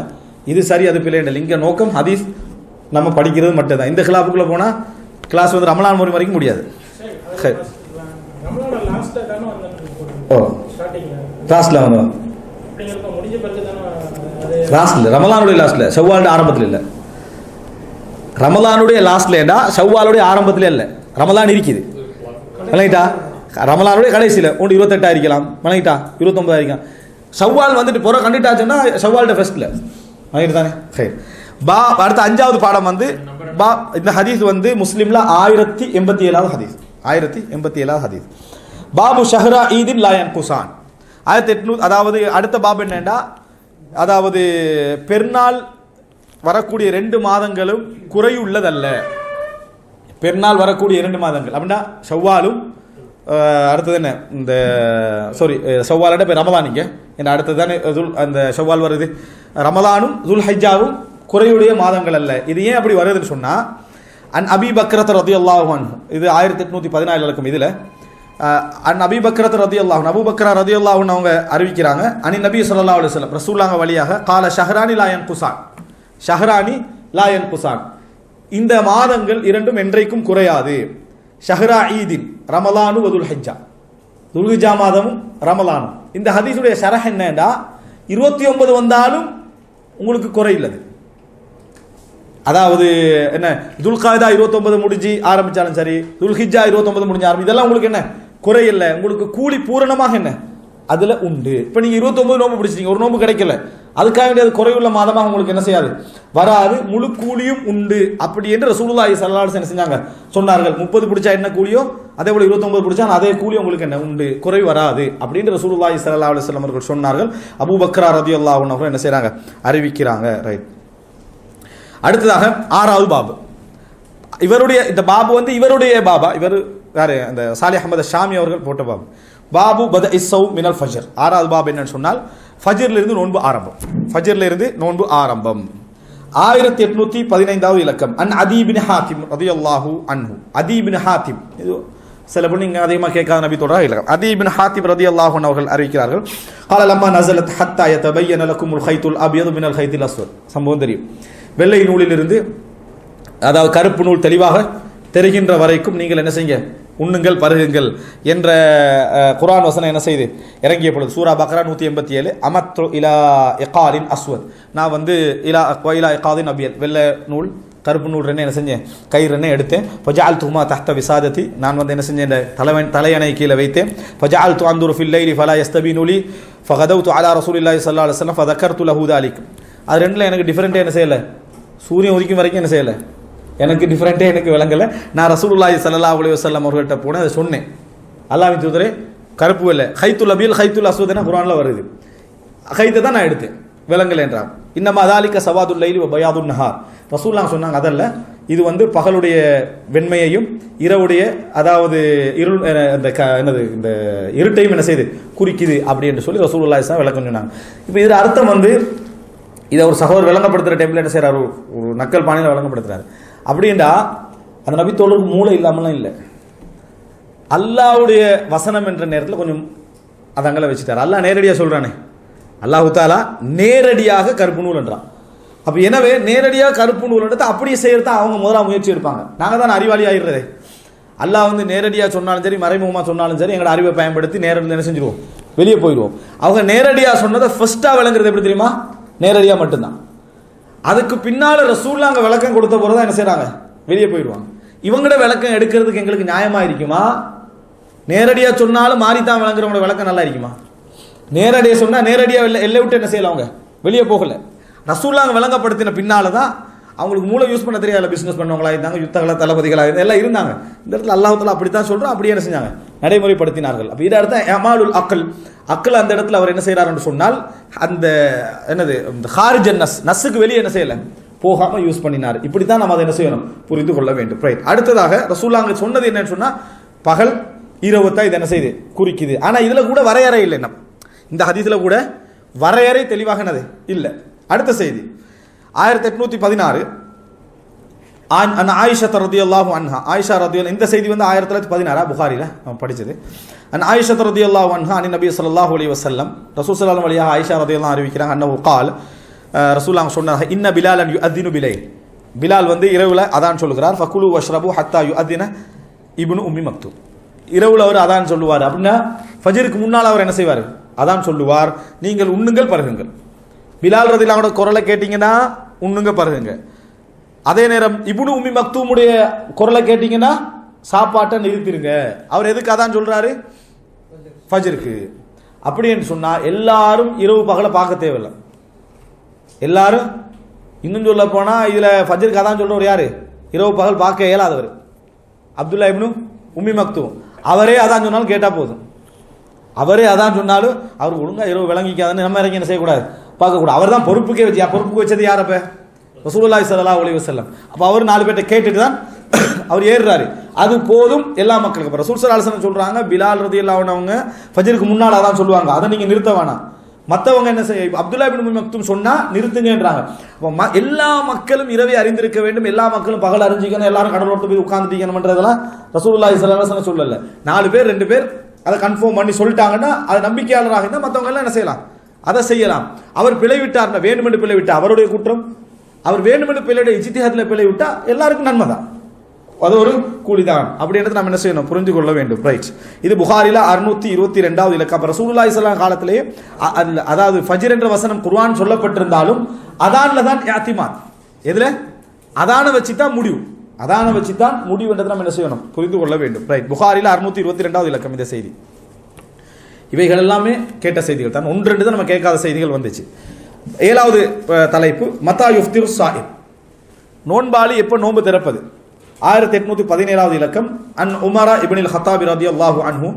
இது சரி அது பிள்ளை இல்லை. இங்க நோக்கம் ஹதீஸ் நம்ம படிக்கிறது மட்டும் தான். இந்த ஹிலாஃபுக்குள்ள போனா கிளாஸ் வந்து ரமலான் முறை வரைக்கும் முடியாது. ஓ லாஸ்ட்ல வந்து லாஸ்ட்ல ரமலானுடைய லாஸ்ட்ல, ஷவ்வாலுடைய ஆரம்பத்தில் இல்லை. ரமலானுடைய லாஸ்ட்லேடா ஷவ்வாலுடைய ஆரம்பத்தில் இல்லை. ரமலான் இருக்குது விளங்கிட்டா, ரமலானுடைய கடைசியில் ஒன்று 28 இருக்கலாம், விளங்கிட்டா 29 இருக்கலாம். ஷவ்வால் வந்துட்டு போற கண்டுட்டாச்சுன்னா ஷவ்வாலுடைய ஃபர்ஸ்ட்ல விளங்கிட்டு தானே. பா அடுத்த 5வது பாடம் வந்து பா, இந்த ஹதீஸ் வந்து முஸ்லிம்ல 1087வது ஹதீஸ், 1087வது ஹதீஸ். பாபு ஷஹ்ரா ஈதின் லாயன் குசான் 1800. அதாவது அடுத்த பாபு என்னண்டா, அதாவது பெருநாள் வரக்கூடிய 2 மாதங்களும் குறையுள்ளதல்ல. பெருநாள் வரக்கூடிய 2 மாதங்கள் அப்படின்னா ஷவ்வாலும் அடுத்தது என்ன, இந்த சாரி ஷவ்வாலோட பேர் ரமலானிங்க என்ன, அடுத்தது தானே அந்த ஷவ்வால் வருது, ரமலானும் துல்ஹஜ்ஜாவும் குறையுடைய மாதங்கள் அல்ல. இது ஏன் அப்படி வருதுன்னு சொன்னா, அன் அபி பக்ரத் ரலியல்லாஹு அன்ஹு, இது 1814 இருக்கும். இதுல அன் அபி பக்ரத் ரலியல்லாஹு அன்ஹு, அபூ பக்ரா ரலியல்லாஹு அன்ஹு அவங்க அறிவிக்கிறாங்க, அனி நபி ஸல்லல்லாஹு அலைஹி வஸல்லம் ரசூலுல்லாஹ் வழியாக, கால ஷஹ்ரானி லா யன்குசான், ஷஹ்ரானி லா யன்குசான், இந்த மாதங்கள் 2ம் என்றைக்கும் குறையாது. ஷஹ்ரா ஈதின் ரமலானு வதுல் ஹஜ்ஜா, துல்ஹிஜ்ஜா மாதமும் ரமலானும். இந்த ஹதீஸுடைய ஷரஹ் என்னன்னா, 29 வந்தாலும் உங்களுக்கு குறையில்லது. அதாவது என்ன, துல்காதா 29 முடிஞ்சு ஆரம்பிச்சாலும் சரி, துல்ஹிஜ்ஜா 29 முடிஞ்சு ஆரம்பி, இதெல்லாம் உங்களுக்கு என்ன குறையில்ல, உங்களுக்கு கூலி பூரணமாக என்ன அதுல உண்டு. இப்ப நீங்க 29 நோம்பு பிடிச்சிட்டீங்க, ஒரு நோம்பு கிடைக்கல, அதுக்காக வேண்டிய குறையுள்ள மாதமாக உங்களுக்கு என்ன செய்யாது, வராது, முழு கூலியும் உண்டு. அப்படி என்று ரசூலுல்லாஹி ஸல்லல்லாஹு அலைஹி வஸல்லம் செஞ்சாங்க, சொன்னார்கள். 30 பிடிச்சா என்ன கூலியோ அதே போல 29 பிடிச்சா அதே கூலி உங்களுக்கு என்ன உண்டு, குறை வராது அப்படின்னு ரசூலுல்லாஹி ஸல்லல்லாஹு அலைஹி வஸல்லம் அவர்கள் சொன்னார்கள். அபூபக்கர் ரலியல்லாஹு அன்ஹு அவர்கள் என்ன செய்றாங்க, அறிவிக்கிறாங்க. ரைட். அடுத்ததாக 6வது பாபு. இவருடைய இந்த பாபு வந்து இவருடைய பாபா, இவர் யாரு, அந்த சாலிஹ் அஹ்மத் ஷாமி அவர்கள் போட்ட பாபு. பாபு பத இஸ்ஸவு மினல் ஃபஜர். 6வது பாபு என்னன்னு சொன்னால் ஃபஜ்ர்ல இருந்து நோன்பு ஆரம்பம். ஃபஜ்ர்ல இருந்து நோன்பு ஆரம்பம். 1815வது இலக்கம். அன் அதீ பின் ஹாத்திம் ரலியல்லாஹு அன்ஹு. அதீ பின் ஹாத்திம், இது சில பேர் நீங்க அதிகமாக கேட்காத நபி தொடரா இலக்கம். அதீ பின் ஹாத்திம் ரலியல்லாஹு அன்ஹு அவர்கள் அறிவிக்கிறார்கள், قال لما نزلت حتى يتبين لكم الخيط الابيض من الخيط الاسود. சம்பவம் தெரியும். வெள்ளை நூலிலிருந்து அதாவது கருப்பு நூல் தெளிவாக தெரிகின்ற வரைக்கும் நீங்கள் என்ன செய்யுங்க, உண்ணுங்கள் பருகுங்கள் என்ற குர்ஆன் வசனம் என்ன செய்து இறங்கிய பொழுது சூரா பக்ரா 187 அமத்ரு இலா இகாலின் அஸ்வத். நான் வந்து இலா இகாலின் அபியல், வெள்ளை நூல் கருப்பு நூல் ரெண்டு என்ன செஞ்சேன், கயிறு ரெண்டு எடுத்தேன். ஃபஜஅல் துமா தஹ்த விசாதத்தி, நான் வந்து என்ன செஞ்சேன், தலையணை கீழே வைத்தேன். ஃபஜஅல் து அந்துரு ஃபில் லைலி ஃபலா யஸ்தபீனு லி ஃபகதவுது அலா ரசூலில்லாஹி ஸல்லல்லாஹு அலைஹி வஸல்லம் ஃபதக்கர்து லஹு தாலிக். அது ரெண்டுல எனக்கு டிஃபரெண்டே என்ன செய்யலை, சூரியன் உதிக்கும் வரைக்கும் என்ன செய்யலை, எனக்கு டிஃப்ரெண்ட்டே எனக்கு விளங்கலை. நான் ரசூலுல்லாஹி ஸல்லல்லாஹு அலைஹி வஸல்லம் அவர்கள்ட்ட போனேன், அதை சொன்னேன். அல்லாஹ்வின் தூதரே கருப்பு வெள்ளை, ஹைத்துல் அபியல் ஹைத்துல் அஸ்வத்னா குர்ஆன்ல வருது, ஹைத்தை தான் நான் எடுத்தேன், விளங்கலை என்றான். இன்னமா அதாலிக்க சவாதுல் லைலி வ பயாதுன் நஹார். ரசூலுல்லாஹ் சொன்னாங்க, அதல்ல, இது வந்து பகலுடைய வெண்மையையும் இரவுடைய அதாவது இருள் என்னது இந்த இருட்டையும் என்ன செய்யுது குறிக்குது அப்படி என்று சொல்லி ரசூலுல்லாஹி ஸல்லல்லாஹு அலைஹி வஸல்லம் விளக்கம் சொன்னாங்க. இப்போ இதில் அர்த்தம் வந்து இதை ஒரு சகோதரர் விளங்கப்படுத்துகிற டைமில் என்ன செய்கிறார், ஒரு நக்கல் பாணியில் விளங்கப்படுத்துறாரு. அப்படின்னா அந்த நபி தோழருக்கு மூளை இல்லாமலாம் இல்லை, அல்லாஹ்வுடைய வசனம் என்ற நேரத்தில் கொஞ்சம் அதை அங்கே வச்சுட்டார். அல்லாஹ் நேரடியாக சொல்கிறானே, அல்லாஹு தாலா நேரடியாக கருப்பு நூல் என்றான். அப்போ எனவே நேரடியாக கருப்பு நூல் என்றதை அப்படியே செய்யறது அவங்க முதலாக முயற்சி எடுப்பாங்க. நாங்கள் தான் அறிவாளி ஆகிடுறதே. அல்லாஹ் வந்து நேரடியாக சொன்னாலும் சரி மறைமுகமாக சொன்னாலும் சரி எங்களோட அறிவை பயன்படுத்தி நேரடியாக என்ன செஞ்சிருவோம், வெளியே போயிடுவோம். அவங்க நேரடியாக சொன்னதை ஃபர்ஸ்ட்டாக விளங்குறது எப்படி தெரியுமா, நேரடியாக மட்டும்தான். அதுக்கு பின்னால் ரசூலுல்லாஹ் அங்கே விளக்கம் கொடுத்த போகிறதா என்ன செய்கிறாங்க, வெளியே போயிடுவாங்க. இவங்களோட விளக்கம் எடுக்கிறதுக்கு எங்களுக்கு நியாயமாக இருக்குமா, நேரடியாக சொன்னாலும் மாறித்தான் விளங்குறவங்களோட விளக்கம் நல்லா இருக்குமா? நேரடியாக சொன்னால் நேரடியாக எல்லை விட்டு என்ன செய்யலாம், அவங்க வெளியே போகலை. ரசூலுல்லாஹ் விளங்கப்படுத்தின பின்னால தான் அவங்களுக்கு மூளை யூஸ் பண்ண தெரியாத பிஸ்னஸ் பண்ணவங்களா இருந்தாங்க, யுத்தங்கள தளபதிகளாக எல்லாம் இருந்தாங்க. இந்த இடத்துல அல்லாஹ் தஆலா அப்படித்தான் சொல்கிறோம், அப்படியே என்ன செஞ்சாங்க, நடைமுறைப்படுத்தினார்கள். அப்போ இதை அடுத்த அமாலுல் அக்கல், அக்கல் அந்த இடத்துல அவர் என்ன செய்கிறார் என்று சொன்னால் அந்த என்னது இந்த ஹாரிஜன் நஸ்ஸுக்கு வெளியே என்ன செய்யலை, போகாமல் யூஸ் பண்ணினார். இப்படி தான் நம்ம அதை என்ன செய்யணும், புரிந்து கொள்ள வேண்டும். ரைட். அடுத்ததாக ரசூலுல்லாஹ் அங்கே சொன்னது என்னன்னு சொன்னால் பகல் இரவுத்தான் இது என்ன செய்யுது குறிக்குது. ஆனால் இதில் கூட வரையறை இல்லை, நம்ம இந்த ஹதீஸில் கூட வரையறை தெளிவாக என்னது இல்லை. அடுத்த செய்தி 1816 ஆயிஷா ரலியல்லாஹு அன்ஹா. ஆயிஷா ரலியல்லாஹு, இந்த செய்தி வந்து 1916 புகாரில படிச்சது. ஆயிஷா ரலியல்லாஹு அன்ஹா அன் நபி ஸல்லல்லாஹு அலைஹி வஸல்லம், ரசூல் ஸல்லல்லாஹு அலைஹி ஆயிஷா ரலியல்லாஹு அறிவிக்கிறாங்க, அன்னஹு قال, ரசூலுல்லாஹ் சொன்னாங்க, இன்ன பிலாலன் யுஅذினு பிலைல், பிலால் வந்து இரவுல அதான் சொல்லுகிறார். ஃபகுலு வஷ்ரபு ஹத்தா யுஅذின இப்னு உம்மி மக்தூம், இரவுல அவர் அதான் சொல்லுவார். அப்படின்னா ஃபஜ்ருக்கு முன்னால் அவர் என்ன செய்வார், அதான் சொல்லுவார், நீங்கள் உண்ணுங்கள் பருகுங்கள். பிலால் ரலியல்லாஹு குரலை கேட்டீங்கன்னா உண்ணுங்க பருகுங்க. அதே நேரம் இப்னு உம்மி மக்தூமுடைய குரலை கேட்டீங்கன்னா சாப்பாட்டை நிறுத்திருங்க. அவர் எதுக்கு அதான் சொல்றாரு, ஃபஜ்ருக்கு. அப்படி என்று சொன்னா எல்லாரும் இரவு பகலை பார்க்க தேவையில்லை. எல்லாரும் இன்னும் சொல்ல போனா இதுல ஃபஜ்ருக்கு அதான் சொல்றவர் யாரு, இரவு பகல் பார்க்க இயலாதவர் அப்துல்லா இப்னு உம்மி மக்தூம். அவரே அதான் சொன்னாலும் கேட்டா போதும். அவரே அதான் சொன்னாலும் அவர் ஒழுங்கா இரவு விளங்கிக்காதுன்னு நம்ம இறங்கி என்ன செய்யக்கூடாது, பார்க்கக்கூடாது. அவர் தான் பொறுப்புக்கே வச்சு, பொறுப்புக்கு வச்சது யார் அப்ப, ரசூலுல்லாஹி ஸல்லல்லாஹு அலைஹி வஸல்லம். அப்போ அவர் 4 பேர்ட்ட கேட்டுட்டு தான் அவர் ஏறுறாரு. அது போதும் எல்லா மக்களுக்கும். ரசூல் ஸல்லல்லாஹு அலைஹி வஸல்லம் சொல்றாங்க, பிலால் ரலியல்லாஹு அன்ஹு அவங்க ஃபஜ்ருக்கு முன்னால் அதான் சொல்லுவாங்க, அதை நீங்க நிறுத்த வேணாம். மற்றவங்க என்ன செய்ய, அப்துல்லா இப்னு உம்மி மக்தூம் சொன்னா நிறுத்துங்கன்றாங்க. அப்போ எல்லா மக்களும் இரவை அறிந்திருக்க வேண்டும், எல்லா மக்களும் பகல் அறிஞ்சிக்கணும், எல்லாரும் கடலோரத்தை போய் உட்கார்ந்துட்டீங்கன்றதெல்லாம் ரசூலுல்லாஹி ஸல்லல்லாஹு அலைஹி வஸல்லம் சொல்லல. 4 பேர் 2 பேர் அதை கன்ஃபார்ம் பண்ணி சொல்லிட்டாங்கன்னா அது நம்பிக்கையாளராக இருந்தால் மற்றவங்க எல்லாம் என்ன செய்யலாம், அதை செய்யலாம். அவர் பிழை விட்டார்னா, வேண்டுமென்று பிழை விட்டா அவருடைய குற்றம், அவர் வேண்டுமென்று பிழையுடைய இஜ்திஹாத்ல பிழை விட்டா எல்லாருக்கும் நன்மை தான், அது ஒரு கூலிதான். அப்படின்றது நம்ம என்ன செய்யணும், புரிந்து கொள்ள வேண்டும். ரைட். இது புகாரில 622வது இலக்கம். ரசூலுல்லாஹி ஸல்லல்லாஹு அலைஹி காலத்திலே அதாவது ஃபஜ்ர் என்ற வசனம் குர்ஆன் சொல்லப்பட்டிருந்தாலும் அதான்ல தான் இஅ்திமாத், எதுல அதான வச்சு தான் முடிவு. அதான வச்சு தான் முடிவுன்றதை நம்ம என்ன செய்யணும், புரிந்து கொள்ள வேண்டும். ரைட். புகாரில 622வது இலக்கம் இந்த செய்தி. இவைகள் எல்லாமே கேட்ட செய்திகள் தான், ஒன்று ரெண்டு தான் நம்ம கேட்காத செய்திகள் வந்துச்சு. 7வது தலைப்பு மத்தா யுஃப்திரு ஸாயிம், நோன்பாளி எப்போ நோன்பு திறப்பது. 1817வது இலக்கம். அன் உமரா இப்னுல் ஹத்தாபி ரலியல்லாஹு அன்ஹு,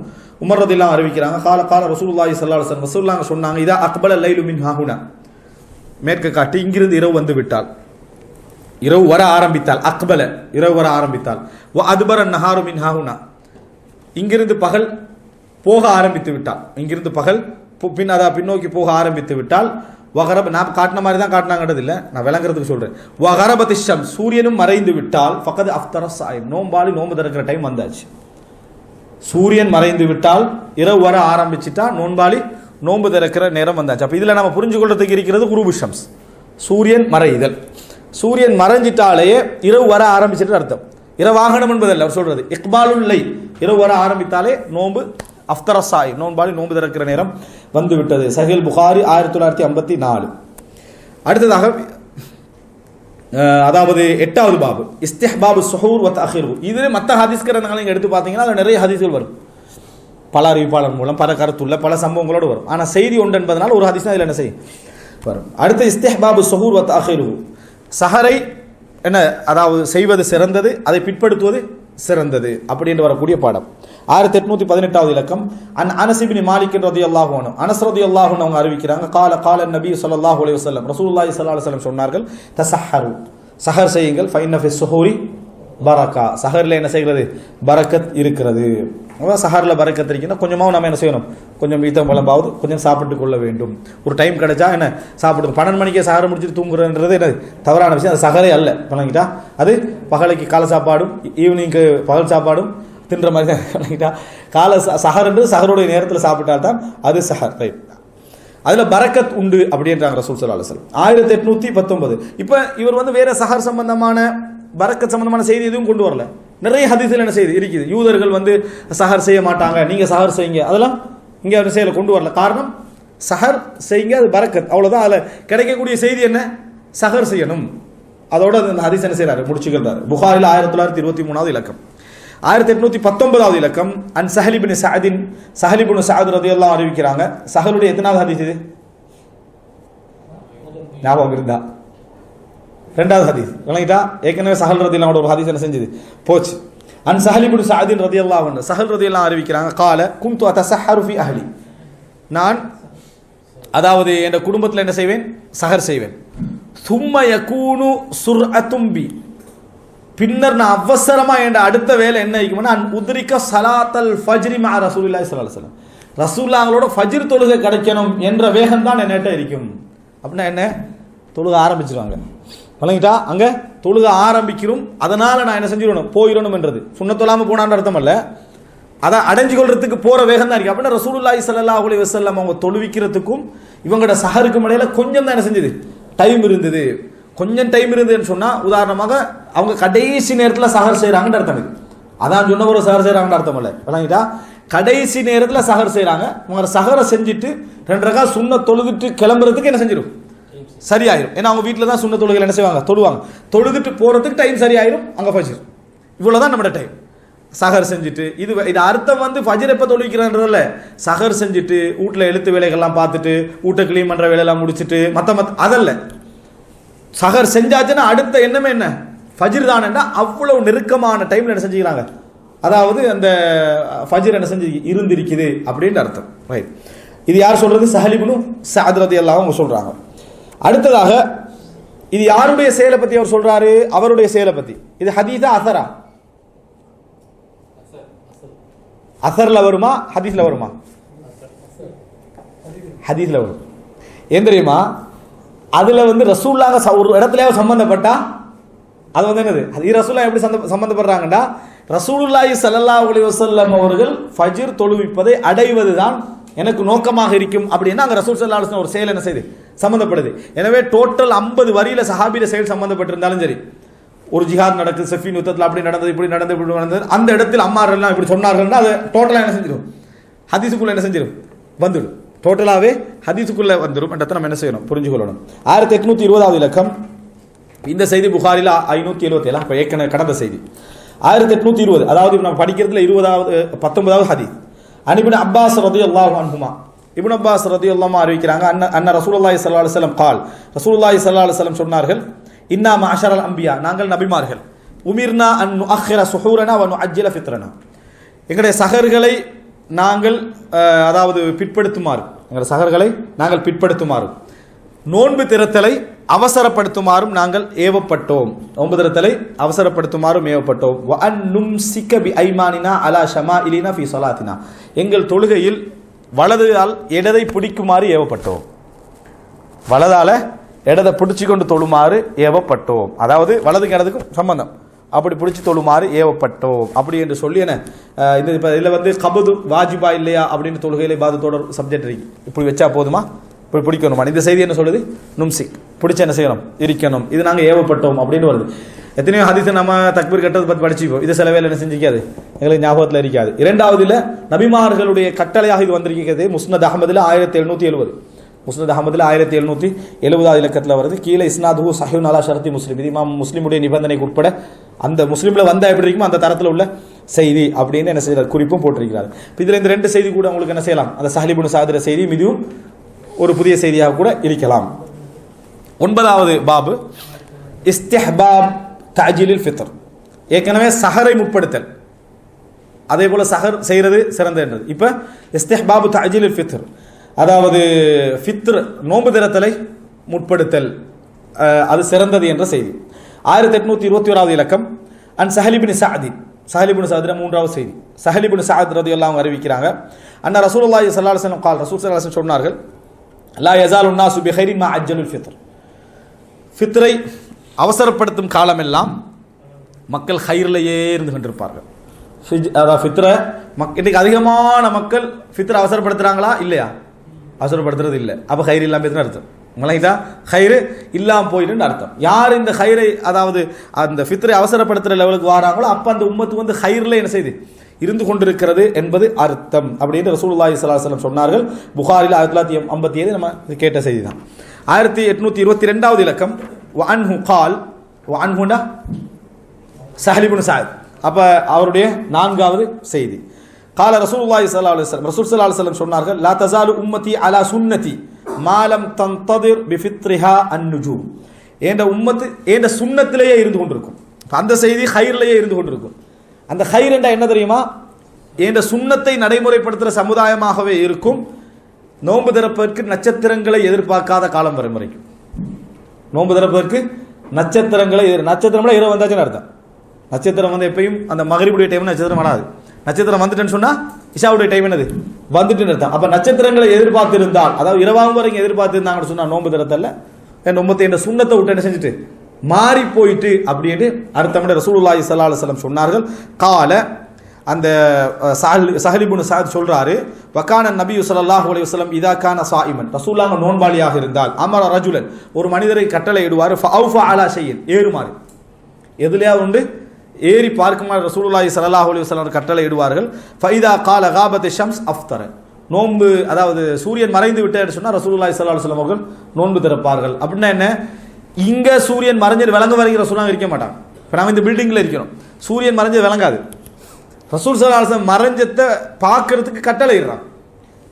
உமர் ரலியல்லாஹு அறிவிக்கிறாங்க, கால கால ரசூலுல்லாஹி ஸல்லல்லாஹு அலைஹி வஸல்லம், ரசூலுல்லாஹ் சொன்னாங்க, இதா அக்பல லைலு மின் ஹாஹுனா, மேற்கு காட்டி இங்கிருந்து இரவு வந்து விட்டால், இரவு வர ஆரம்பித்தால், அக்பல இரவு வர ஆரம்பித்தால், வ அதுபர நஹாரு மின் ஹாஹுனா, இங்கிருந்து பகல் போக ஆரம்பித்து விட்டால், இங்கிருந்து பகல் பின்னோக்கி போக ஆரம்பித்து விட்டால், வகரப, நான் காட்டின மாதிரி தான் காட்டினாங்கிறது இல்லை, நான் விளங்குறதுக்கு சொல்றேன். வகரபதி ஷம், சூரியனும் மறைந்து விட்டால், ஃபக்கத் அஃப்தர ஸாயிம், நோம்பாளி நோம்பு திறக்கிற டைம் வந்தாச்சு. சூரியன் மறைந்து விட்டால், இரவு வர ஆரம்பிச்சுட்டா நோன்பாளி நோன்பு திறக்கிற நேரம் வந்தாச்சு. அப்ப இதுல நம்ம புரிஞ்சு கொள்றதுக்கு இருக்கிறது குரூபு ஷம்ஸ், சூரியன் மறைதல். சூரியன் மறைஞ்சிட்டாலேயே இரவு வர ஆரம்பிச்சிட்டு அர்த்தம். இரவாகனம் என்பதல்ல அவர் சொல்றது, இக்பாலுல் லைல், இரவு வர ஆரம்பித்தாலே நோன்பு அஃப்தர ஸாயிம், நோன்பாளி நோன்பு திறக்கிற நேரம் வந்து விட்டது. சஹீல் புகாரி 1954. அடுத்ததாக அதாவது 8வது பாபு இஸ்திஹ்பாபு ஸுஹூர் வ தஅഖீரு. இது மற்ற ஹதீஸ்கரங்களை நீங்க எடுத்து பார்த்தீங்கன்னா அதுல நிறைய ஹதீஸ்கள் வரும், பல அறிவிப்பாளர் மூலம் பல கருத்துள்ள பல சம்பவங்களோடு வரும். ஆனா செய்தி ஒன்று என்பதனால் ஒரு ஹதீஸ் அதில் என்ன செய்யும் வரும். அடுத்து இஸ்திஹ்பாபு ஸுஹூர் வ தஅഖீரு, சஹரை என்ன அதாவது செய்வது சிறந்தது, அதை பிற்படுத்துவது சிறந்தது அப்படின்னு வரக்கூடிய பாடம். 1818வது இலக்கம். அன் அனஸ் இப்னு மாலிக் ரலியல்லாஹு அன்ஹு, அனஸ் ரலியல்லாஹு அன்ஹு அவங்க அறிவிக்கிறாங்க, கால கால நபி ஸல்லல்லாஹு அலைஹி வஸல்லம், ரசூலுல்லாஹி ஸல்லல்லாஹு அலைஹி வஸல்லம் சொன்னார்கள், தஸஹரு, சஹர் செய்யுங்கள், ஃபைன்ன ஃபிஸ் ஸுஹூரி பரக்கா, சஹர்ல என்ன செய்கிறது, பரக்கத் இருக்கிறது. சஹர்ல பரக்கத் இருக்குன்னா கொஞ்சமாவும் நம்ம என்ன செய்யணும், கொஞ்சம் ஈத்தம் பழம்பாவது கொஞ்சம் சாப்பிட்டு கொள்ள வேண்டும். ஒரு டைம் கிடைச்சா என்ன சாப்பிடுது. 12 மணிக்கே சஹரை முடிச்சுட்டு தூங்குறதுன்றது என்ன தவறான விஷயம், அது சஹரே அல்ல. பழகிட்டா அது பகலைக்கு கால சாப்பாடும் ஈவினிங்க்கு பகல் சாப்பாடும் தின்ற மாதிரி தான். பழகிட்டா கால சஹர்ன்றது சஹருடைய நேரத்தில் சாப்பிட்டால் தான் அது சஹர். ரைட். அதுல பரக்கத் உண்டு அப்படின்றாங்க ரசூல் ஸல்லல்லாஹு அலைஹி வஸல்லம். 1819. இப்ப இவர் வந்து வேற சஹர் சம்பந்தமான பரக்கத் சம்பந்தமான செய்தி எதுவும் கொண்டு வரல. நிறைய ஹதீஸ்ல என்ன செய்தி இருக்குது, யூதர்கள் வந்து சஹர் செய்ய மாட்டாங்க, நீங்க சஹர் செய்யுங்க, அதெல்லாம் இங்க அவர் செய்யல, கொண்டு வரல. காரணம் சஹர் செய்யுங்க, அது பரக்கத், அவ்வளவுதான். அதுல கிடைக்கக்கூடிய செய்தி என்ன, சஹர் செய்யணும். அதோட அந்த ஹதீஸ் என்ன செய்யறாரு, முடிச்சுக்கிறாரு. புகாரில 1923வது இலக்கம். 1819வது இலக்கம். அன் சஹல் இப்னு சஅதின், சஹல் இப்னு சஅத் ரலியல்லாஹு அன்ஹு அறிவிக்கிறாங்க, சஹலுடைய எத்தனாவது ஹதீஸ் இது ஞாபகம் இருந்தா, 2வது ஹதீஸ் விளங்கிட்டா. ஏற்கனவே சஹல் ரலியல்லாஹு ஒரு ஹதீஸ் என்ன செஞ்சது போச்சு. அன் சஹல் இப்னு சஅதின் ரலியல்லாஹு அன்ஹு, சஹல் ரலியல்லாஹு அறிவிக்கிறாங்க, கால குன்து அத்தஸஹரு ஃபி அஹ்லி, நான் அதாவது என் குடும்பத்தில் என்ன செய்வேன், சஹர் செய்வேன். சும்ம யகூனு சுர்அத்தும் பி, பின்னர் நான் அவசரமா என் அடுத்த வேலை என்ன இருக்கும்னா, உத்ரிக ஸலாத்தல் ஃபஜ்ரி மஅ ரசூலுல்லாஹி ஸல்லல்லாஹு அலைஹி வஸல்லம், ரசூலுல்லாஹ்களோட ஃபஜ்ர் தொழுகை கிடைக்கணும் என்ற வேகம் தான் என்னட்ட இருக்கும். அப்படின்னா என்ன, தொழுக ஆரம்பிச்சிருவாங்க வழங்கிட்டா, அங்க தொழுக ஆரம்பிக்கிறோம், அதனால நான் என்ன செஞ்சிடணும், போயிடணும் என்றது சுன்னத்தொல்லாம போனான்னு அர்த்தம் அல்ல, அதை அடைஞ்சு கொள்றதுக்கு போற வேகம் தான் இருக்கு. அப்படின்னா ரசூலுல்லாஹி ஸல்லல்லாஹு அலைஹி வஸல்லம் அவங்க தொழுவிக்கிறதுக்கும் இவங்களோட சஹருக்கும் இடையில கொஞ்சம் தான் என்ன செஞ்சது, டைம் இருந்தது. கொஞ்சம் டைம் இருந்ததுன்னு சொன்னா, உதாரணமாக அவங்க கடைசி நேரத்தில் சஹர் செய்யறாங்கன்னு அர்த்தம் இது. அதான் சொன்ன ஒரு சஹர் செய்யறாங்கன்னு அர்த்தம் அல்ல வழங்கிட்டா, கடைசி நேரத்தில் சஹர் செய்யறாங்க. அவங்க சஹரை செஞ்சுட்டு 2 ரகாத் சுன்னத் தொழுதுட்டு கிளம்புறதுக்கு என்ன செஞ்சிடும், சரியாயிரும். ஏன்னா அவங்க வீட்டில் தான் சுன்னத் தொழுகைகள் என்ன செய்வாங்க, தொழுவாங்க. தொழுதுட்டு போறதுக்கு டைம் சரியாயிரும், அங்க ஃபஜ்ர். இவ்வளவுதான் நம்மளோட டைம். சஹர் செஞ்சுட்டு இது அர்த்தம் வந்து ஃபஜ்ர் எப்ப தொழுவிக்கிறன்றதில்ல, சஹர் செஞ்சுட்டு வீட்டுல எழுத்து வேலைகள்லாம் பார்த்துட்டு வீட்டை கிளீன் பண்ற வேலையெல்லாம் முடிச்சுட்டு மத்த அதல்ல, சஹர் செஞ்சாச்சுன்னா அடுத்த எண்ணமே என்ன, ஃபஜ்ர் தானேன்னா அவ்வளவு நெருக்கமான டைம்ல என்ன செஞ்சுக்கிறாங்க, அதாவது அந்த ஃபஜ்ர் என்ன செஞ்சு இருந்திருக்குது அப்படின்னு அர்த்தம். ரைட். இது யார் சொல்றது, சஹல் இப்னு சஅத் ரலியல்லாஹு அன்ஹு சொல்றாங்க. அடுத்ததாக இது யாருடைய செயலை பத்தி அவர் சொல்றாரு, அவருடைய செயலை பத்தி. இது ஹதீஸா அஸரா, அஸர்ல வருமா ஹதீஸ்ல வருமா, ஹதீஸ்ல வரும். ஏன் தெரியுமா, அதுல வந்து ரசூலுல்லாஹ் ஒரு இடத்துல சம்பந்தப்பட்டா அது வந்து என்னது, அது ரசூலுல்லாஹ் எப்படி சம்பந்தப்படுறாங்கடா, ரசூலுல்லாஹி ஸல்லல்லாஹு அலைஹி வஸல்லம் அவர்கள் ஃபஜ்ர் தொழுவிப்பதை அடைவதுதான் எனக்கு நோக்கமாக இருக்கும் அப்படின்னா அங்க ரசூல் ஸல்லல்லாஹு அலைஹி வஸல்லம் ஒரு செயல் என்ன செய்யுது, சம்பந்தப்படுது. எனவே டோட்டல் 50 வரியில சஹாபியில செயல் சம்பந்தப்பட்டிருந்தாலும் சரி, ஒரு ஜிஹாத் நடக்குது, சஃபீன் யுத்தத்தில் அப்படி நடந்தது இப்படி நடந்தது இப்படி நடந்தது, அந்த இடத்தில் அம்மார் எல்லாம் இப்படி சொன்னார்கள்னா அது டோட்டலா என்ன செஞ்சிடும், ஹதீஸுக்குள்ள என்ன செஞ்சிடும், வந்துடும். டோட்டலாவே ஹதீஸுக்குள்ள வந்துடும். நம்ம என்ன செய்யணும், புரிஞ்சு கொள்ளணும். 1820வது இலக்கம். இந்த செய்தி புகாரில் 577, இப்போ ஏற்கனவே கடந்த செய்தி 1820, அதாவது நம்ம படிக்கிறதுல 19வது ஹதீஸ். இப்னு அப்பாஸ் ரலியல்லாஹு அன்ஹுமா, இப்னு அப்பாஸ் ரலியல்லாஹு அன்ஹு அறிவிக்கிறாங்க, அன்ன ரசூலுல்லாஹி ஸல்லல்லாஹு அலைஹி வஸல்லம் قال, ரசூலுல்லாஹி ஸல்லல்லாஹு அலைஹி வஸல்லம் சொன்னார்கள், இன்னா மஅஷரல் அன்பியா, நாங்கள் நபிமார்கள், உமிர்னா அன் நுஅக்கிர சுஹூரனா வ நுஅஜ்ஜில ஃபித்ரனா, எங்களுடைய சஹர்களை நாங்கள் அதாவது பிற்படுத்துமாறு, எங்களுடைய சஹர்களை நாங்கள் பிற்படுத்துமாறு, நோன்பு திறத்தலை அவசரப்படுத்துமாறும் நாங்கள் ஏவப்பட்டோம், நோன்பு திறத்தலை அவசரப்படுத்துமாறும் ஏவப்பட்டோம். வ அன் நும்சிக பி ஐமானினா அலா ஷமாஇலினா ஃபீ ஸலாத்தினா, எங்கள் தொழுகையில் வலதால் இடதை பிடிக்குமாறு ஏவப்பட்டோம், வலதால இடதை பிடிச்சு கொண்டு தொழுமாறு ஏவப்பட்டோம், அதாவது வலதுக்கு இடதுக்கும் சம்பந்தம், அப்படி பிடிச்சி தொழுமாறு ஏவப்பட்டோம் அப்படி என்று சொல்லி என்ன இந்த இதில் வந்து கபது வாஜிபா இல்லையா அப்படின்னு தொழுகையில இபாதத்தோட சப்ஜெக்ட் இருக்கு, இப்படி வச்சா போதுமா, இப்படி பிடிக்கணுமா, இந்த செய்தி என்ன சொல்லுது, நும்சிக் பிடிச்ச என்ன செய்யணும், இருக்கணும், இது நாங்கள் ஏவப்பட்டோம் அப்படின்னு வருது. எத்தனையோ ஹதீஸை நம்ம தக்பீர் கட்டத்தை பற்றி படிச்சுப்போம், இது சில வேலை என்ன செஞ்சிக்காது, எங்களுக்கு ஞாபகத்தில் இருக்காது. இரண்டாவதுல நபிமார்களுடைய கட்டளையாக இது வந்திருக்கிறது. முஸ்னத் அஹமதுல 1770, முஸ்னத் அஹமதுல 1770 இலக்கத்தில் வருது. கீழே இஸ்னாதுஹு சஹீஹுன் அலா ஷரத்தி முஸ்லிம், இது இமாம் முஸ்லிமுடைய நிபந்தனைக்கு உட்பட அந்த முஸ்லீம்ல வந்தா எப்படி இருக்குமோ அந்த தரத்தில் உள்ள செய்தி அப்படின்னு என்ன செய்யறார், குறிப்பும் போட்டிருக்கிறார். இதுல இந்த ரெண்டு செய்தி கூட உங்களுக்கு என்ன செய்யலாம், அந்த சஹல் இப்னு சஅத் செய்தி இதுவும் ஒரு புதிய செய்தியாக கூட இருக்கலாம். 9வது பாபு இஸ்திஹ்பாப் தஅஜீலில் ஃபித்ர், ஏற்கனவே சஹரை முற்படுத்தல், அதே போல சஹர் செய்யறது சிறந்தது என்றது. இப்ப இஸ்திஹ்பாப் தஅஜீலில் ஃபித்ர், அதாவது ஃபித்ர் நோன்பு திறத்தலை முற்படுத்தல், அது சிறந்தது என்ற செய்தி. 1821வது இலக்கம். அன் சஹல் இப்னு சஅத், சஹல் இப்னு சஅத் 3வது செய்தி. சஹல் இப்னு சஅத் ரலியல்லாஹு அன்ஹு அறிவிக்கிறாங்க, அன்ன ரசூலுல்லாஹி ஸல்லல்லாஹு அலைஹி வஸல்லம் قال, ரசூல் ஸல்லல்லாஹு அலைஹி வஸல்லம் சொன்னார்கள், லா யஸாலு الناس بخير ما عجلوا الفطر, ஃபித்ரை அவசரப்படுத்தும் காலமெல்லாம் மக்கள் ஹைர்லையே இருந்து கொண்டிருப்பார்கள். அதாவது ஃபித்ரை இன்னைக்கு அதிகமான மக்கள் ஃபித்ரை அவசரப்படுத்துறாங்களா இல்லையா, அவசரப்படுத்துறது இல்லை, அப்போ ஹைர் இல்லாமல் எதுன்னு அர்த்தம், உங்களைதா ஹைரு இல்லாமல் போயிடுன்னு அர்த்தம். யார் இந்த ஹைரை அதாவது அந்த ஃபித்ரை அவசரப்படுத்துகிற லெவலுக்கு வராங்களோ அப்போ அந்த உம்மத்து வந்து ஹைரில் என்ன செய்யுது, இருந்து கொண்டிருக்கிறது என்பது அர்த்தம் அப்படின்னு ரசூலுல்லாஹி ஸல்லல்லாஹு அலைஹி வஸல்லம் சொன்னார்கள். புகாரில் 1957 நம்ம கேட்ட செய்தி தான். 1822வது இலக்கம். வ அன்ஹு قال, வ அன்ஹுனா சஹல் இப்னு சஅத், அப்ப அவருடைய 4வது செய்தி. قال ரசூலுல்லாஹி ஸல்லல்லாஹு அலைஹி வஸல்லம், ரசூல் ஸல்லல்லாஹு அலைஹி வஸல்லம் சொன்னார்கள், லா தஸாலு உம்மதி அலா சுன்னதி மா லம் தன்ததிர் பிஃபித்ரிஹா அன்-நுஜூம், ஏண்ட உம்மத்து ஏண்ட சுன்னத்திலேயே இருந்து கொண்டிருக்கும். அந்த செய்தி ஹைர்லேயே இருந்து கொண்டிருக்கும். அந்த ஹைர் என்றா என்ன தெரியுமா, ஏண்ட சுன்னத்தை நடைமுறைப்படுத்துகிற சமுதாயமாகவே இருக்கும். நோன்பு திறப்பதற்கு நட்சத்திரங்களை எதிர்பார்க்காத காலம் வரும் வரைக்கும், நோன்பு திறப்பதற்கு நட்சத்திரங்களை நட்சத்திரம்ல இரவு வந்தாச்சுன்னு அர்த்தம். நட்சத்திரம் வந்து எப்பயும் அந்த மகரிபுடைய டைம் நட்சத்திரம் வராது, நட்சத்திரம் வந்துட்டுன்னு சொன்னா இஷாவுடைய டைம் என்னது வந்துட்டுன்னு அர்த்தம். அப்ப நட்சத்திரங்களை எதிர்பார்த்திருந்தால், அதாவது இரவாகும் வரைக்கும் எதிர்பார்த்திருந்தாங்கன்னு சொன்னா நோன்பு திறத்தல்ல, என் உம்மத்தை என்ற சுன்னத்தை விட்டு என்ன செஞ்சுட்டு மாறி போயிட்டு அப்படின்னு அர்த்தம் ரசூலுல்லாஹி ஸல்லல்லாஹு அலைஹி வஸல்லம் சொன்னார்கள். கால அந்த சஹல் இப்னு சஅத் சொல்றாரு, வகான நபி ஸல்லல்லாஹு அலைஹி வஸல்லம் இதா கான ஸாயிமன், ரசூலுல்லாஹ் நோன்பாளியாக இருந்தால், அமர ரஜுலன், ஒரு மனிதரை கட்டளை இடுவார், ஃபஅஃபா அலா ஷைஇன், ஏறுமாறு, எதுலயாவது உண்டு ஏறி பார்க்குமாறு ரசூலுல்லாஹி ஸல்லல்லாஹு அலைஹி வஸல்லம் கட்டளை இடுவார்கள். ஃபைதா கால காபத் ஷம்ஸ் அஃப்தர, நோன்பு அதாவது சூரியன் மறைந்து விட்டேன்னு சொன்னா ரசூலுல்லாஹி ஸல்லல்லாஹு அலைஹி வஸல்லம் அவர்கள் நோன்பு திறப்பார்கள். அப்படின்னா என்ன, இங்க சூரியன் மறைஞ்சு விளங்க வரைக்கும் ரசூலுல்லாஹ் இருக்க மாட்டாங்க. இப்போ நாம இந்த பில்டிங்ல இருக்கிறோம், சூரியன் மறைஞ்சு விளங்காது, ரசூல் ஸல்லல்லாஹு அலைஹி வஸல்லம் மறைஞ்சத்தை பார்க்கறதுக்கு கட்டளை இடுறாங்க.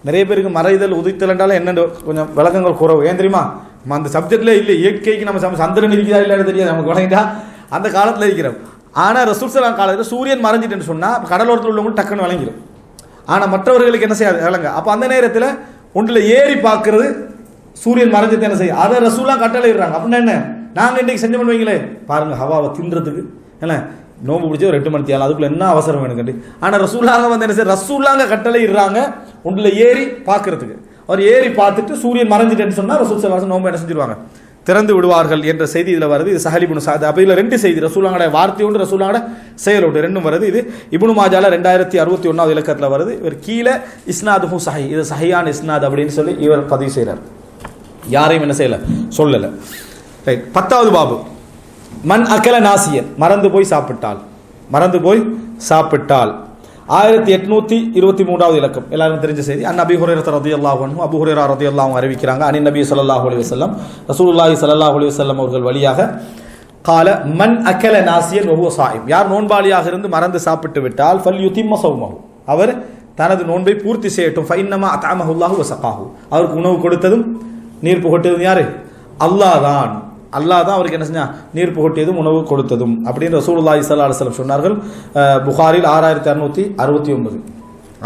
நிறைய பேருக்கு மறைதல் உதித்தல் என்றாலும் என்னென்ன கொஞ்சம் விளக்கங்கள் குறவு, ஏன் தெரியுமா, அந்த சப்ஜெக்ட்ல இல்லை, இயற்கைக்கு நம்ம சந்திரன் இருக்கிறதா இல்லைன்னு தெரியாது நமக்கு, வழங்கிட்டா அந்த காலத்தில் இருக்கிறோம். ஆனால் ரசூல் ஸல்லல்லாஹு காலத்தில் சூரியன் மறைஞ்சிட்டுன்னு சொன்னால் கடலோரத்தில் உள்ளவங்க டக்குன்னு விளங்கிடும், ஆனால் மற்றவர்களுக்கு என்ன செய்யாது விளங்க. அப்போ அந்த நேரத்தில் ஒன்றில் ஏறி பார்க்கறது சூரியன் மறைஞ்சத்தை என்ன செய்யும், அதை ரசூலாம் கட்டளை இடுறாங்க. அப்படின்னா என்ன, நாங்கள் இன்றைக்கி செஞ்சு பண்ணுவீங்களே பாருங்க, ஹவாவை தின்றதுக்கு என்ன நோம்பு பிடிச்சி ஒரு 8 மணி தேவை, அதுக்குள்ள என்ன அவசரம் வேணும் கண்டு. ஆனால் ரசூலாங்க வந்து என்ன செய்ய, ரசூலாங்க கட்டளை இடுறாங்க ஒன்றில் ஏறி பார்க்கறதுக்கு. அவர் ஏறி பார்த்துட்டு சூரியன் மறைஞ்சிட்டேன்னு சொன்னால் ரசூல் ஸல்லல்லாஹு அலைஹி வஸல்லம் நோம்பு என்ன செஞ்சிருவாங்க, திறந்து விடுவார்கள் என்ற செய்தி இதில் வருது. இது சஹல் இப்னு சஅத். அப்போ இதில் 2 செய்தி, ரசூலுல்லாஹ்வுடைய வார்த்தை ஒன்று, ரசூலுல்லாஹ்வுடைய செயல் ஒன்று, ரெண்டும் வருது. இது இப்னு மாஜால 2061வது இலக்கத்தில் வருது. இவர் கீழே இஸ்னாதுஹு சஹீஹ், இது சஹீஹான இஸ்னாத் அப்படின்னு சொல்லி இவர் பதிவு செய்கிறார், யாரையும் என்ன செய்யலை சொல்லலை. ரைட். 10வது பாபு மன் அக்கல நாசியன், மறந்து போய் சாப்பிட்டால், மறந்து போய் சாப்பிட்டால். 1823வது இலக்கம், எல்லாரும் தெரிஞ்ச செய்தி. அன் அபீ ஹுரைரா ரலியல்லாஹு அன்ஹு, அபூ ஹுரைரா ரலியல்லாஹு அன்ஹு அறிவிக்கிறாங்க, அன் நபி ஸல்லல்லாஹு அலைஹி வஸல்லம், ரசூலுல்லாஹி ஸல்லல்லாஹு அலைஹி வஸல்லம் அவர்கள் வழியாக, கால மன் அக்கல நாசியன் வஹுவ ஸாயிம், யார் நோன்பாளியாக இருந்து மறந்து சாப்பிட்டு விட்டால் ஃபல்யுதிம்ம ஸௌமஹு, அவர் தனது நோன்பை பூர்த்தி செய்யட்டும். ஃபஇன்னமா அத்அமஹுல்லாஹு வஸகாஹு, அவருக்கு உணவு கொடுத்ததும் நீர் புகட்டியதும் யாரு? அல்லாஹ் தான். அல்லாஹ் தான் அவருக்கு என்ன செஞ்சா? நீர் புகட்டியதும் உணவு கொடுத்ததும் அப்படின்னு ரசூலுல்லாஹி ஸல்லல்லாஹு அலைஹி வஸல்லம் சொன்னார்கள். புகாரில் 6669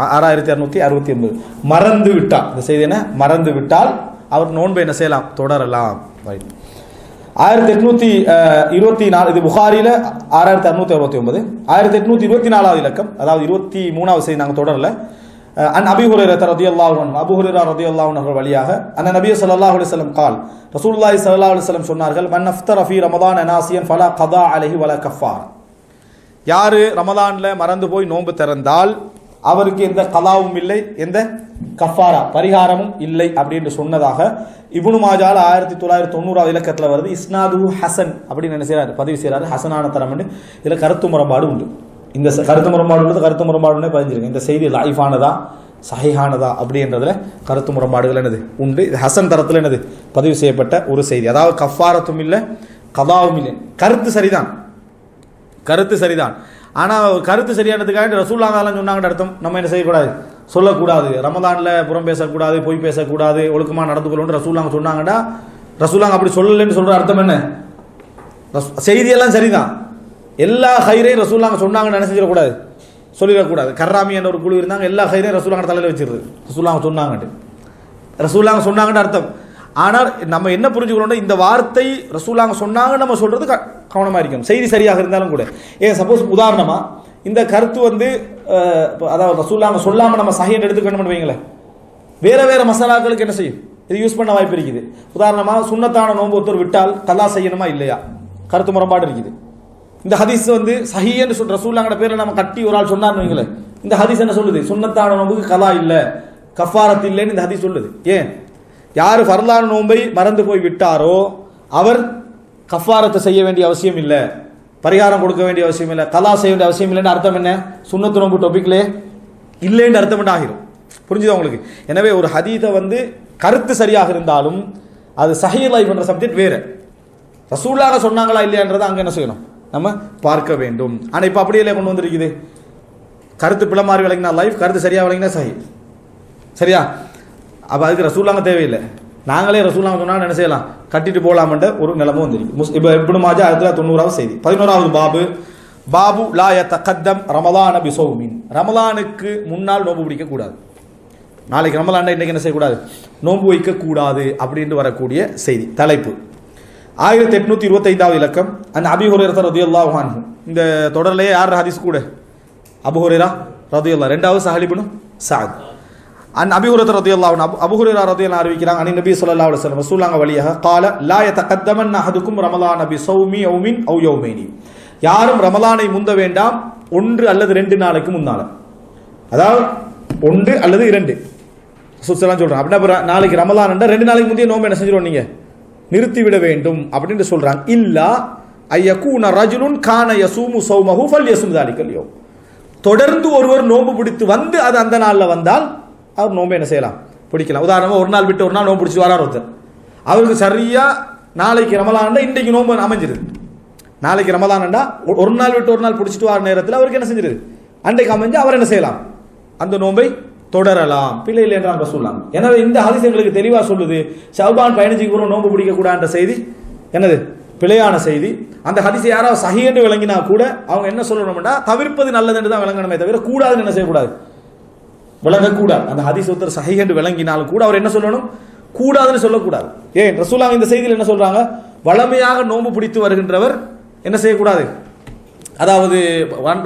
6669. மறந்து விட்டால், இந்த செய்தி என்ன? மறந்து விட்டால் அவர் நோன்பை என்ன செய்யலாம்? தொடரலாம். 1824, இது புகாரில 6669. 1824வது இலக்கம், அதாவது 23வது செய்தி நாங்கள் தொடரல. அன் அபீ ஹுரைரா ரலியல்லாஹு அன்ஹு, அபூ ஹுரைரா ரலியல்லாஹு அன்ஹு வழியாக அன்ன நபி ஸல்லல்லாஹு அலைஹி வஸல்லம் قال, ரசூலுல்லாஹி ஸல்லல்லாஹு அலைஹி வஸல்லம் சொன்னார்கள், மன் அஃப்தர ஃபீ ரமதான் நாசியன் ஃபலா கதா அலைஹி வலா கஃபாரா, யாரு ரமலான்ல மறந்து போய் நோன்பு திறந்தால் அவருக்கு எந்த கலாவும் இல்லை, எந்த கஃபாரா பரிகாரமும் இல்லை அப்படின்னு சொன்னதாக இப்னு மாஜால 1990வது இலக்கத்தில் வருது. இஸ்னாது ஹசன் அப்படின்னு என்ன செய்யறாரு? பதிவு செய்யறாரு. ஹசனான தரம். இதுல கருத்து முரண்பாடு உண்டு. இந்த கருத்து முரண்பாடு உள்ளது, கருத்து முரண்பாடுன்னே பதிஞ்சிருக்கு. இந்த செய்தி லைஃபானதா சஹீஹானதா அப்படின்றதுல கருத்து முரண்பாடுகள் என்னது உண்டு. இது ஹசன் தரத்தில் என்னது பதிவு செய்யப்பட்ட ஒரு செய்தி. அதாவது கஃபாரத்தும் இல்லை, கதாவும் இல்லை. கருத்து சரிதான், கருத்து சரிதான். ஆனால் கருத்து சரியானதுக்காக ரசூலுல்லாஹ் சொன்னாங்கன்னு அர்த்தம் நம்ம என்ன செய்யக்கூடாது? சொல்லக்கூடாது. ரமதான்ல புறம் பேசக்கூடாது, பொய் பேசக்கூடாது, ஒழுக்கமாக நடந்து கொள்ளணும் ரசூலுல்லாஹ் சொன்னாங்கடா. ரசூலுல்லாஹ் அப்படி சொல்லலைன்னு சொல்ற அர்த்தம் என்ன? செய்தியெல்லாம் சரிதான், எல்லா ஹைரையும் ரசூலுல்லாஹ் சொன்னாங்கன்னு என்ன செஞ்சிடக்கூடாது? சொல்லிடக்கூடாது. கர்ராமி என்ற ஒரு குழு இருந்தாங்க, எல்லா ஹைரையும் ரசூலுல்லாஹ் தலையில் வச்சிருது. ரசூலுல்லாஹ் சொன்னாங்கட்டு, ரசூலுல்லாஹ் சொன்னாங்கன்னு அர்த்தம். ஆனால் நம்ம என்ன புரிஞ்சுக்கணும்னா, இந்த வார்த்தை ரசூலுல்லாஹ் சொன்னாங்க நம்ம சொல்றது கவனமா இருக்கணும், செய்தி சரியாக இருந்தாலும் கூட. ஏன் சப்போஸ் உதாரணமா இந்த கருத்து வந்து அதாவது ரசூலுல்லாஹ் சொல்லாம நம்ம சஹீஹ் எடுத்துக்கணும்னு வைங்களேன், வேற வேற மசாலாக்களுக்கு என்ன செய்யும்? இது யூஸ் பண்ண வாய்ப்பு இருக்குது. உதாரணமா சுன்னத்தான நோன்பு ஒருத்தர் விட்டால் கலா செய்யணுமா இல்லையா? கருத்து முரண்பாடு இருக்குது. இந்த ஹதீஸ் வந்து சஹீஹ்னு சொல்ற ரசூலுல்லாஹ்ங்கட பேர்ல நம்ம கட்டி ஒரு ஆள் சொன்னார்னு வைங்களேன், இந்த ஹதீஸ் என்ன சொல்லுது? சுன்னத்தான நோன்புக்கு கலா இல்ல, கஃபாரத் இல்லைன்னு இந்த ஹதீஸ் சொல்லுது. ஏன்? யார் ஃபர்லான நோன்பை மறந்து போய் விட்டாரோ அவர் கஃபாரத்தை செய்ய வேண்டிய அவசியம் இல்லை, பரிகாரம் கொடுக்க வேண்டிய அவசியம் இல்லை, கலா செய்ய வேண்டிய அவசியம் இல்லைன்னு அர்த்தம் என்ன? சுன்னத்து நோன்பு டாபிக்லே இல்லைன்னு அர்த்தம் என்ன ஆகிரும்? புரிஞ்சுதா உங்களுக்கு? எனவே ஒரு ஹதீஸை வந்து கருத்து சரியாக இருந்தாலும் அது சஹீஹ் லைஃப் என்ற சப்ஜெக்ட் வேற. ரசூலுல்லாஹ் சொன்னாங்களா இல்லையான்றதை அங்கே என்ன செய்யணும்? நம்ம பார்க்க வேண்டும். ஆனால் இப்போ அப்படியே கொண்டு வந்திருக்குது. கருத்து பிளமாறி விளங்கினா லைஃப், கருத்து சரியாக விளங்கினா சஹீஹ். சரியா? அப்போ அதுக்கு ரசூலுல்லாஹ் தேவையில்லை, நாங்களே ரசூலுல்லாஹ் சொன்னால் என்ன செய்யலாம்? கட்டிட்டு போகலாம்ன்ற ஒரு நிலைமை வந்திருக்கு. இப்போ இப்னு மாஜா 1990வது செய்தி. 11வது பாபு, பாபு லா யதகத்தம் ரமலான பிஸௌமின், ரமலானுக்கு முன்னால் நோன்பு பிடிக்க கூடாது. நாளைக்கு ரமலான், இன்னைக்கு என்ன செய்யக்கூடாது? நோன்பு வைக்க கூடாது அப்படின்னு வரக்கூடிய செய்தி. தலைப்பு 1825வது இலக்கம். அந்த அபீ ஹுரைரா ரலியல்லாஹு அன்ஹு, இந்த தொடர்லயே யார் ஹதீஸ் கூட? அபூ ஹுரைரா ரலியல்லாஹு, இரண்டாவது சஹல் இப்னு சஅத். அன் அபீ ஹுரைரா ரலியல்லாஹு அன்ஹு, அபூ ஹுரைரா ரலியல்லாஹு அறிவிக்கிறாங்க, அன் நபி ஸல்லல்லாஹு அலைஹி வஸல்லம் ரசூலுல்லாஹ் வழியாக قال لا يتقدمن احدكم رمضان بصوم يوم او يومين, யாரும் ரமலானை முந்த வேண்டாம் ஒன்று அல்லது 2 நாளைக்கு முன்னால. அதாவது 1 அல்லது 2 சுத்தலாம் சொல்றாங்க. அப்படின்னா நாளைக்கு ரமலான் என்றா 2 நாளைக்கு முந்தைய நோன்பு என்ன செஞ்சிரும்? நீங்க நிறுத்திவிட வேண்டும் அப்படின்னு சொல்றாங்க. இல்லா ஐயகூன ரஜுலுன் கான யசூமு ஸௌமஹு ஃபல்யஸும் ذلிகல் யௌம், தொடர்ந்து ஒருவர் நோன்பு பிடித்து வந்து அது அந்த நாள்ல வந்தால் அவர் நோன்பை என்ன செய்யலாம்? பிடிக்கலாம். உதாரணமா ஒரு நாள் விட்டு ஒரு நாள் நோன்பு பிடிச்சி வரார் ஒருத்தர், அவருக்கு சரியா நாளைக்கு ரமலான்டா இன்றைக்கு நோன்பு அமைஞ்சிருது. நாளைக்கு ரமலான்டா ஒரு நாள் விட்டு ஒரு நாள் பிடிச்சிட்டு வர நேரத்தில் அவருக்கு என்ன செஞ்சிருது? அன்றைக்கு அமைஞ்சு அவர் என்ன செய்யலாம்? அந்த நோன்பை தொடரலாம், பிள்ளை இல்லை என்றால் சொல்லலாம். எனவே இந்த ஹதீஸ் எங்களுக்கு தெளிவாக சொல்லுது, ஷஅபான் 15க்கு ஒரு நோன்பு பிடிக்க கூடாதுன்ற செய்தி என்னது? பிழையான செய்தி. அந்த ஹதீஸ் யாராவது சஹீஹ் என்று விளங்கினா கூட அவங்க என்ன சொல்லணும்னா தவிர்ப்பது நல்லது என்று தான் விளங்கணுமே தவிர கூடாதுன்னு என்ன செய்யக்கூடாது? விளங்கக்கூடாது. அந்த ஹதீஸ் ஒருத்தர் சஹீஹ் என்று விளங்கினாலும் கூட அவர் என்ன சொல்லணும்? கூடாதுன்னு சொல்லக்கூடாது. ஏன்? ரசூலுல்லாஹ் இந்த செய்தியில் என்ன சொல்றாங்க? வளமையாக நோன்பு பிடித்து வருகின்றவர் என்ன செய்யக்கூடாது? அதாவது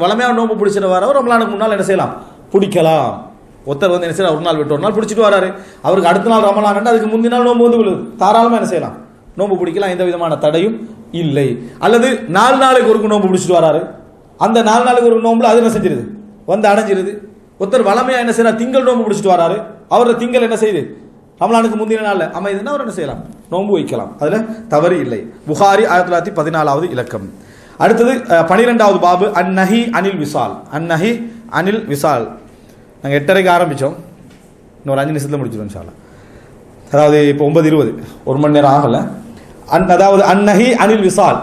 வளமையாக நோன்பு பிடிச்சிட்டு வரவர் ரமலானுக்கு முன்னால் என்ன செய்யலாம்? பிடிக்கலாம். ஒருத்தர் வந்து என்ன செய்யலாம்? ஒரு நாள் விட்டு ஒரு நாள் பிடிச்சிட்டு வராரு, அவருக்கு அடுத்த நாள் ரமலான், அதுக்கு முந்தின நாள் நோன்பு வந்து விழுது, தாராளமாக என்ன செய்யலாம்? நோன்பு பிடிக்கலாம், எந்த விதமான தடையும் இல்லை. அல்லது 4 நாளைக்கு ஒரு நோன்பு பிடிச்சிட்டு வராரு, அந்த 4 நாளைக்கு ஒரு நோன்புல அது என்ன செஞ்சிருது? வந்து அடைஞ்சிருது. ஒருத்தர் வளமையா என்ன செய்யலாம்? திங்கள் நோன்பு பிடிச்சிட்டு வராரு, அவரோட திங்கள் என்ன செய்யுது? ரமலானுக்கு முந்தின நாள் அமைதுன்னா அவர் என்ன செய்யலாம்? நோன்பு வைக்கலாம், அதுல தவறு இல்லை. புகாரி 1914வது இலக்கம். அடுத்தது 12வது பாபு, அந்நஹி அனில் விசால். அந்நஹி அனில் விசால். நாங்கள் 8:30க்கு ஆரம்பித்தோம், இன்னொரு 5 நிமிஷத்தில் முடிச்சிடும் இன்ஷா அல்லாஹ். அதாவது இப்போ 9:20, 1 மணி நேரம் ஆகலை. அதாவது அந்நஹி அனில் விசால்,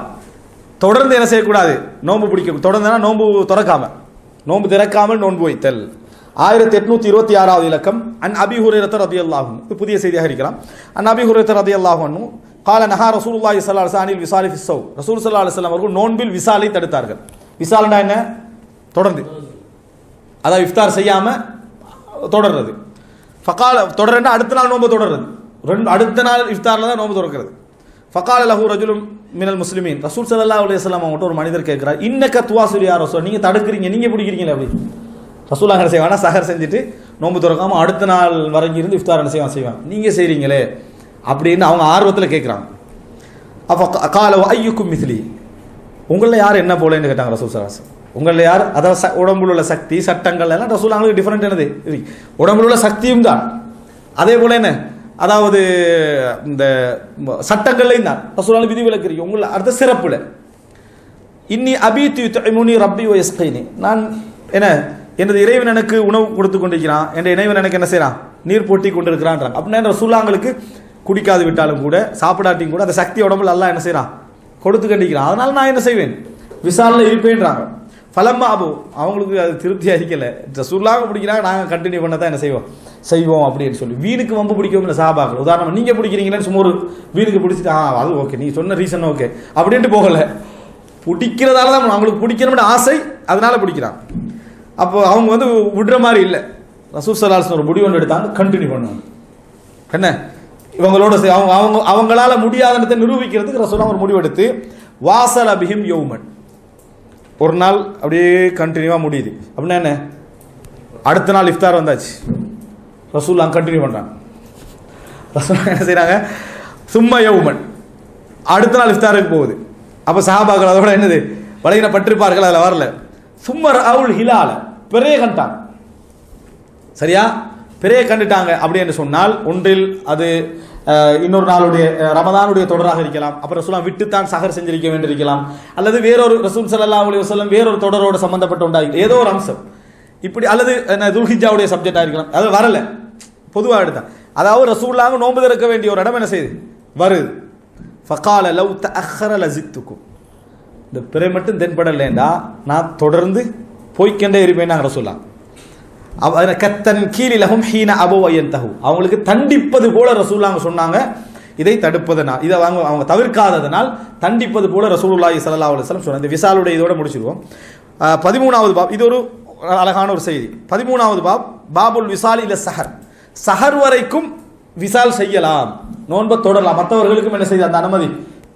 தொடர்ந்து என்ன செய்யக்கூடாது, நோன்பு பிடிக்க தொடர்ந்துனா நோன்பு திறக்காமல் நோன்பு வைத்தல். 1826வது இலக்கம். அன் அபி ஹுரைரா ரலியல்லாஹு அன்ஹு, இது புதிய செய்தியாக இருக்கலாம். அன் அபி ஹுரைரா ரலியல்லாஹு அன்ஹு قال نهى رسول الله صلى الله عليه وسلم عن الوصال في الصوم. ரசூல் ஸல்லல்லாஹு அலைஹி வஸல்லம் அவர்கள் நோன்பில் விசாலை தடுத்தார்கள். விசால்னா என்ன? தொடர்ந்து, அதாவது இஃப்தார் செய்யாம தொடர்றது. ஃபகால தொடர்றா அடுத்த நாள் நோன்பு தொடர்றது, அடுத்த நாள் இஃப்தார்ல தான் நோன்பு திறக்கிறது. ஃபகால லஹு ரஜுலும் மினல் முஸ்லிமீன். ரசூல் ஸல்லல்லாஹு அலைஹி வஸல்லம் அவங்கள்ட்ட ஒரு மனிதர் கேட்கிறார், இன்னக துவாசில் யா ரசூல், நீங்க தடுக்கிறீங்க, நீங்க பிடிக்கிறீங்களா? அப்படி ரசூல் என்ன செய்வானா, சஹர் செஞ்சுட்டு நோன்பு திறக்காம அடுத்த நாள் வரைக்கும் இருந்து இஃப்தார் என்ன செய்வாங்க, நீங்க செய்றீங்களே அப்படின்னு அவங்க ஆர்வத்தில் கேட்குறாங்க. அப்போ கால ஐயுக்கும் மிஸ்லி, உங்களில் யார் என்ன போலன்னு கேட்டாங்க ரசூல் ஸல்லல்லாஹு அலைஹி வஸல்லம். உங்களில் யார், அதாவது உடம்புல உள்ள சக்தி சட்டங்கள் எல்லாம் ரசூல் அவங்களுக்கு டிஃபரெண்ட் என்னது, உடம்புல உள்ள சக்தியும் தான், அதே போல என்ன, அதாவது இந்த சட்டங்கள்லையும் தான் ரசூல் விதி விலக்கிறீங்க. உங்களை அடுத்த சிறப்புல இன்னி அபீத்து யுத்இமுனி ரப்பி வ யஸ்கைனி, நான் என்ன எனது இறைவன் எனக்கு உணவு கொடுத்து கொண்டிருக்கிறான், என் இறைவன் எனக்கு என்ன செய்யறான், நீர் போட்டி கொண்டிருக்கிறான்றாங்க. அப்படின்னா ரசூலுல்லாஹ்களுக்கு குடிக்காது விட்டாலும் கூட சாப்பிடாட்டியும் கூட அந்த சக்தி உடம்புல அல்லாஹ் என்ன செய்யறான், கொடுத்து கண்டிக்கிறான். அதனால நான் என்ன செய்வேன், விசாலில் இருப்பேன்றாங்க. ஃபலம்மா அபு, அவங்களுக்கு அது திருப்தி அளிக்கல, ரசூலுல்லாஹ் பிடிக்கிறாங்க, நாங்கள் கண்டினியூ பண்ண தான் என்ன செய்வோம் அப்படின்னு சொல்லி. வீணுக்கு வம்பு பிடிக்கவும் இல்லை சஹாபாக்கள். உதாரணம், நீங்க பிடிக்கிறீங்களேன்னு சும்மா ஒரு வீணுக்கு பிடிச்சிட்டு அது ஓகே, நீ சொன்ன ரீசன் ஓகே அப்படின்ட்டு போகல, பிடிக்கிறதால தான் அவங்களுக்கு பிடிக்கணும்னு ஆசை, அதனால பிடிக்கிறான். அப்போ அவங்க வந்து விடுற மாதிரி இல்லை. ரசூல் ஸல்லல்லாஹு அலைஹி வஸல்லம் ஒரு முடிவு ஒன்று எடுத்தாங்க, கண்டினியூ பண்ணுவாங்க. என்ன இவங்களோட அவங்களால முடியாததை நிரூபிக்கிறதுக்கு ரசூலுல்லாஹ் ஒரு முடிவு எடுத்து வாசல் அபிஹிம் யௌமன், ஒரு நாள் அப்படியே கண்டினியூவா முடியுது. அப்படின்னா என்ன, அடுத்த நாள் இஃப்தார் வந்தாச்சு, ரசூலுல்லாஹ் கண்டினியூ பண்றாங்க. ரசூலுல்லாஹ் என்ன செய்யறாங்க, சும்மா யௌமன், அடுத்த நாள் இஃப்தாருக்கு போகுது. அப்ப சஹாபாக்கள் அதோட என்னது பலகீனப்பட்டிருப்பார்கள், அதில் வரல. சும்மர் அவுல் ஹிலால, பிறைய கண்டாங்க. சரியா, பிறைய கண்டுட்டாங்க அப்படி என்று சொன்னால், ஒன்றில் அது இன்னொரு நாளுடைய ரமதானுடைய தொடராக இருக்கலாம், அப்புறம் ரசூலுல்லாஹ் விட்டுத்தான் சஹர் செஞ்சிருக்க வேண்டியிருக்கலாம், அல்லது வேறொரு ரசூல் ஸல்லல்லாஹு அலைஹி வஸல்லம் வேறொரு தொடரோடு சம்பந்தப்பட்ட உண்டாகி ஏதோ ஒரு அம்சம் இப்படி, அல்லது துல்ஹிஜ்ஜாவுடைய சப்ஜெக்டாக இருக்கலாம், அது வரல. பொதுவாக எடுத்தான், அதாவது ரசூலுல்லாஹ் நோன்பு திறக்க வேண்டிய ஒரு இடம் என்ன செய்யுது, வருது. ஃபகால லவ் தஅخر லஸித்துக்கும், இந்த பிறை மட்டும் தென்படலேண்டா நான் தொடர்ந்து போய்க்கண்டே இருப்பேன் நாங்கள் ரசூலுல்லாஹ். கத்தன் கீழிலகும் ஹீன அபுவயந்தஹு, அவங்களுக்கு தண்டிப்பது போல ரசூலுல்லாஹ் சொன்னாங்க. இதை தடுப்பதனால், இதை அவங்க தவிர்க்காததனால் தண்டிப்பது போல ரசூலுல்லாஹி ஸல்லல்லாஹு அலைஹி வஸல்லம் சொன்னாங்க. இந்த விசாலுடைய இதோட முடிச்சிருவோம். 13வது பாப், இது ஒரு அழகான ஒரு செய்தி. 13வது பாப், பாபுல் விசால் இல சஹர், சஹர் வரைக்கும் விசால் செய்யலாம், நோன்பை தொடரலாம், மற்றவர்களுக்கும் என்ன செய்ய அந்த அனுமதி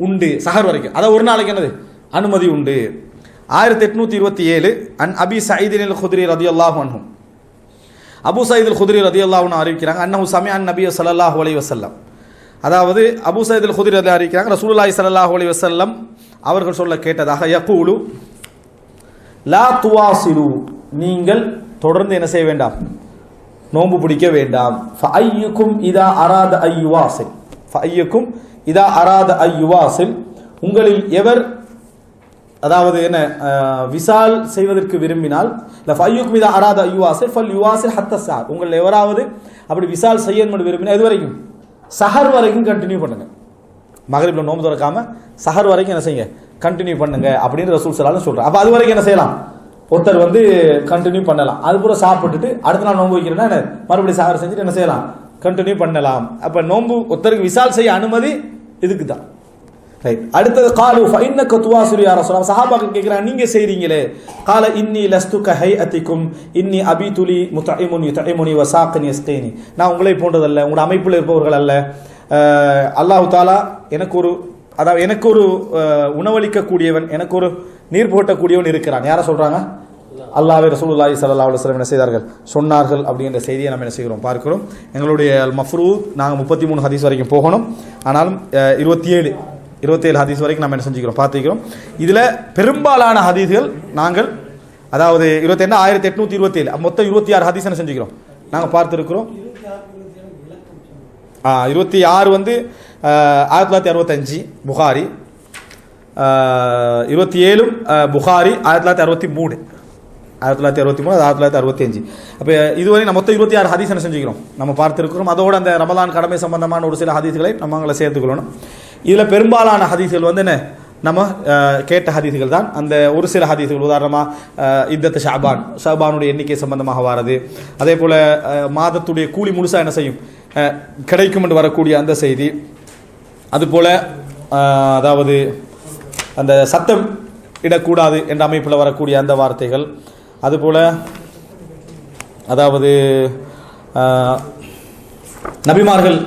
உண்டு, சஹர் வரைக்கும். அதான் ஒரு நாளைக்கு என்னது அனுமதி உண்டு. 1827 அன் அபி சயீத் அல் குத்ரி ரலியல்லாஹு அன்ஹு, அபு சயீத் அல் குத்ரி ரலியல்லாஹு அன்ஹு அறிவிக்கிறாங்க, அன்னஹு சமிஅ நபி ஸல்லல்லாஹு அலைஹி வஸல்லம், அதாவது அபு சயீத் அல் குத்ரி ரலியல்லாஹு அறிவிக்கிறாங்க, ரசூலுல்லாஹி ஸல்லல்லாஹு அலைஹி வஸல்லம் அவர்கள் சொல்ல கேட்டதாக, யகூலு லா துவாசிலு, நீங்கள் தொடர்ந்து என்ன செய்ய வேண்டாம், நோன்பு பிடிக்க வேண்டாம். ஃபஅய்யுக்கும் இதா அராத அய்யுவாசில், ஃபஅய்யுக்கும் இதா அராத அய்யுவாசில், உங்களில் எவர், அதாவது என்ன விசால் செய்வதற்கு விரும்பினால், ஃபஅய்யுக்கும் இதா அராத அய்யுவாசில் ஃபல் யுவாசில் ஹத்தா ஸஹர், உங்களில் எவராவது அப்படி விசால் செய்யணும்னு விரும்பினா எது வரைக்கும், சஹர் வரைக்கும் கண்டினியூ பண்ணுங்க. மகரிப்ல நோன்பு திறக்காம சஹர் வரைக்கும் என்ன செய்யுங்க, கண்டினியூ பண்ணுங்க அப்படின்னு ரசூல் ஸல்லல்லாஹு அலைஹி வஸல்லம் சொல்றாங்க. அப்ப அது வரைக்கும் என்ன செய்யலாம், ஒருத்தர் வந்து கண்டினியூ பண்ணலாம். அது பூரா சாப்பிட்டுட்டு அடுத்த நாள் நோன்பு வைக்கிறேன்னா மறுபடியும் சஹர் செஞ்சுட்டு என்ன செய்யலாம், கண்டினியூ பண்ணலாம். அப்ப நோன்பு ஒருத்தருக்கு விசால் செய்ய அனுமதி இதுக்கு தான். ரைட். அடுத்தது காலு ஃபஇன்னக துவாசிலு யா ரசூலல்லாஹ், சஹாபாக்கள் கேக்குறாங்க, நீங்க செய்றீங்களே. கால இன்னி லஸ்து கஹைஅதிக்கும் இன்னி அபீதுலி முத்இமுன் யுத்இமுனி வசாக்னி யஸ்கைனி, நான் உங்களை போன்றதல்ல, உங்களோட அமைப்பில் இருப்பவர்கள் அல்ல. அல்லாஹ் தஆலா எனக்கு ஒரு உணவளிக்க கூடியவன், எனக்கு ஒரு நீர் போட்டக்கூடியவன் இருக்கிறான். யார சொல்றாங்க, அல்லாஹ்வே ரசூலுல்லாஹி ஸல்லல்லாஹு அலைஹி வஸல்லம் என்ன செய்தார்கள், சொன்னார்கள் அப்படிங்கிற செய்தியை நம்ம என்ன செய்கிறோம் பார்க்கிறோம். எங்களுடைய அல் மஃப்ரூத் நாங்கள் 33 ஹதீஸ் வரைக்கும் போகணும், ஆனாலும் 27 ஹதீஸ் வரைக்கும் நம்ம என்ன செஞ்சுக்கிறோம் பார்த்துக்கிறோம். இதுல பெரும்பாலான ஹதீஸ்கள் நாங்கள், அதாவது 1827 மொத்தம் 26 ஹதீஸ் என்ன செஞ்சுக்கிறோம் நாங்கள் பார்த்துருக்கிறோம். 26 வந்து 1965 புகாரி, 27 புகாரி 1963, 1965. அப்போ இதுவரை நம்ம மொத்தம் 26 ஹதீஸ் என்ன செஞ்சுக்கிறோம் நம்ம பார்த்துருக்கிறோம். அதோட அந்த ரமலான் கடமை சம்பந்தமான ஒரு சில ஹதீஸ்களை நம்ம அங்கே சேர்த்துக்கொள்ளணும். இதில் பெரும்பாலான ஹதீஸ்கள் வந்து என்ன நம்ம கேட்ட ஹதீஸ்கள் தான். அந்த ஒரு சில ஹதீஸ்கள் உதாரணமாக இத்தத்து ஷாபானுடைய எண்ணிக்கை சம்பந்தமாக வாரது, அதே போல் மாதத்துடைய கூலி முழுசாக என்ன செய்யும் கிடைக்கும் என்று வரக்கூடிய அந்த செய்தி, அதுபோல் அதாவது அந்த சத்தம் இடக்கூடாது என்ற அமைப்பில் வரக்கூடிய அந்த வார்த்தைகள், அதுபோல் அதாவது நபிமார்கள்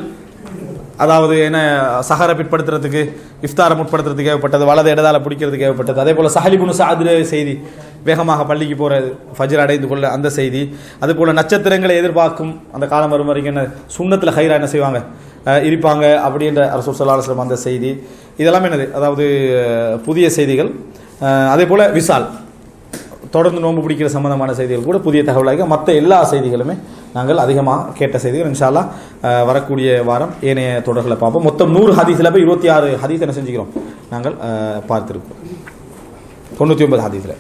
அதாவது என்ன சஹரை பிற்படுத்துறதுக்கு இஃப்தாரை முற்படுத்துறதுக்கு ஏற்பட்டது, வலது இடதால பிடிக்கிறதுக்கு ஏற்பட்டது, அதே போல் சஹலிபுனு சாதிர செய்தி வேகமாக பள்ளிக்கு போகிற ஃபஜ்ர் அடைந்து கொள்ள அந்த செய்தி, அதுபோல் நட்சத்திரங்களை எதிர்பார்க்கும் அந்த காலம் வரும் வரைக்கும் என்ன சுன்னத்தில் ஹைரா என்ன செய்வாங்க இருப்பாங்க அப்படின்ற ரசூல் ஸல்லல்லாஹு அலைஹி வஸல்லம் அந்த செய்தி, இதெல்லாம் என்னது அதாவது புதிய செய்திகள். அதே போல் விசால் தொடர்ந்து நோன்பு பிடிக்கிற சம்பந்தமான செய்திகள் கூட புதிய தகவலாக, மற்ற எல்லா செய்திகளுமே நாங்கள் அதிகமாக கேட்ட செய்திகள். இன்ஷா அல்லாஹ் வரக்கூடிய வாரம் ஏனைய தொடர்களை பார்ப்போம். மொத்தம் 100 ஹதீஸில் போய் 26 ஹதீஸ் என்ன செஞ்சுக்கிறோம் நாங்கள் பார்த்துருக்கோம். 99 ஹதீஸில்.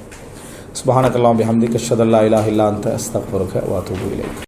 சுப்ஹானக்கல்லாஹு பிஹம்திக அஷ்ஹது அல்லா இலாஹா இல்லா அன்த அஸ்தக்ஃபிருக வ அத்தூபு இலைக்.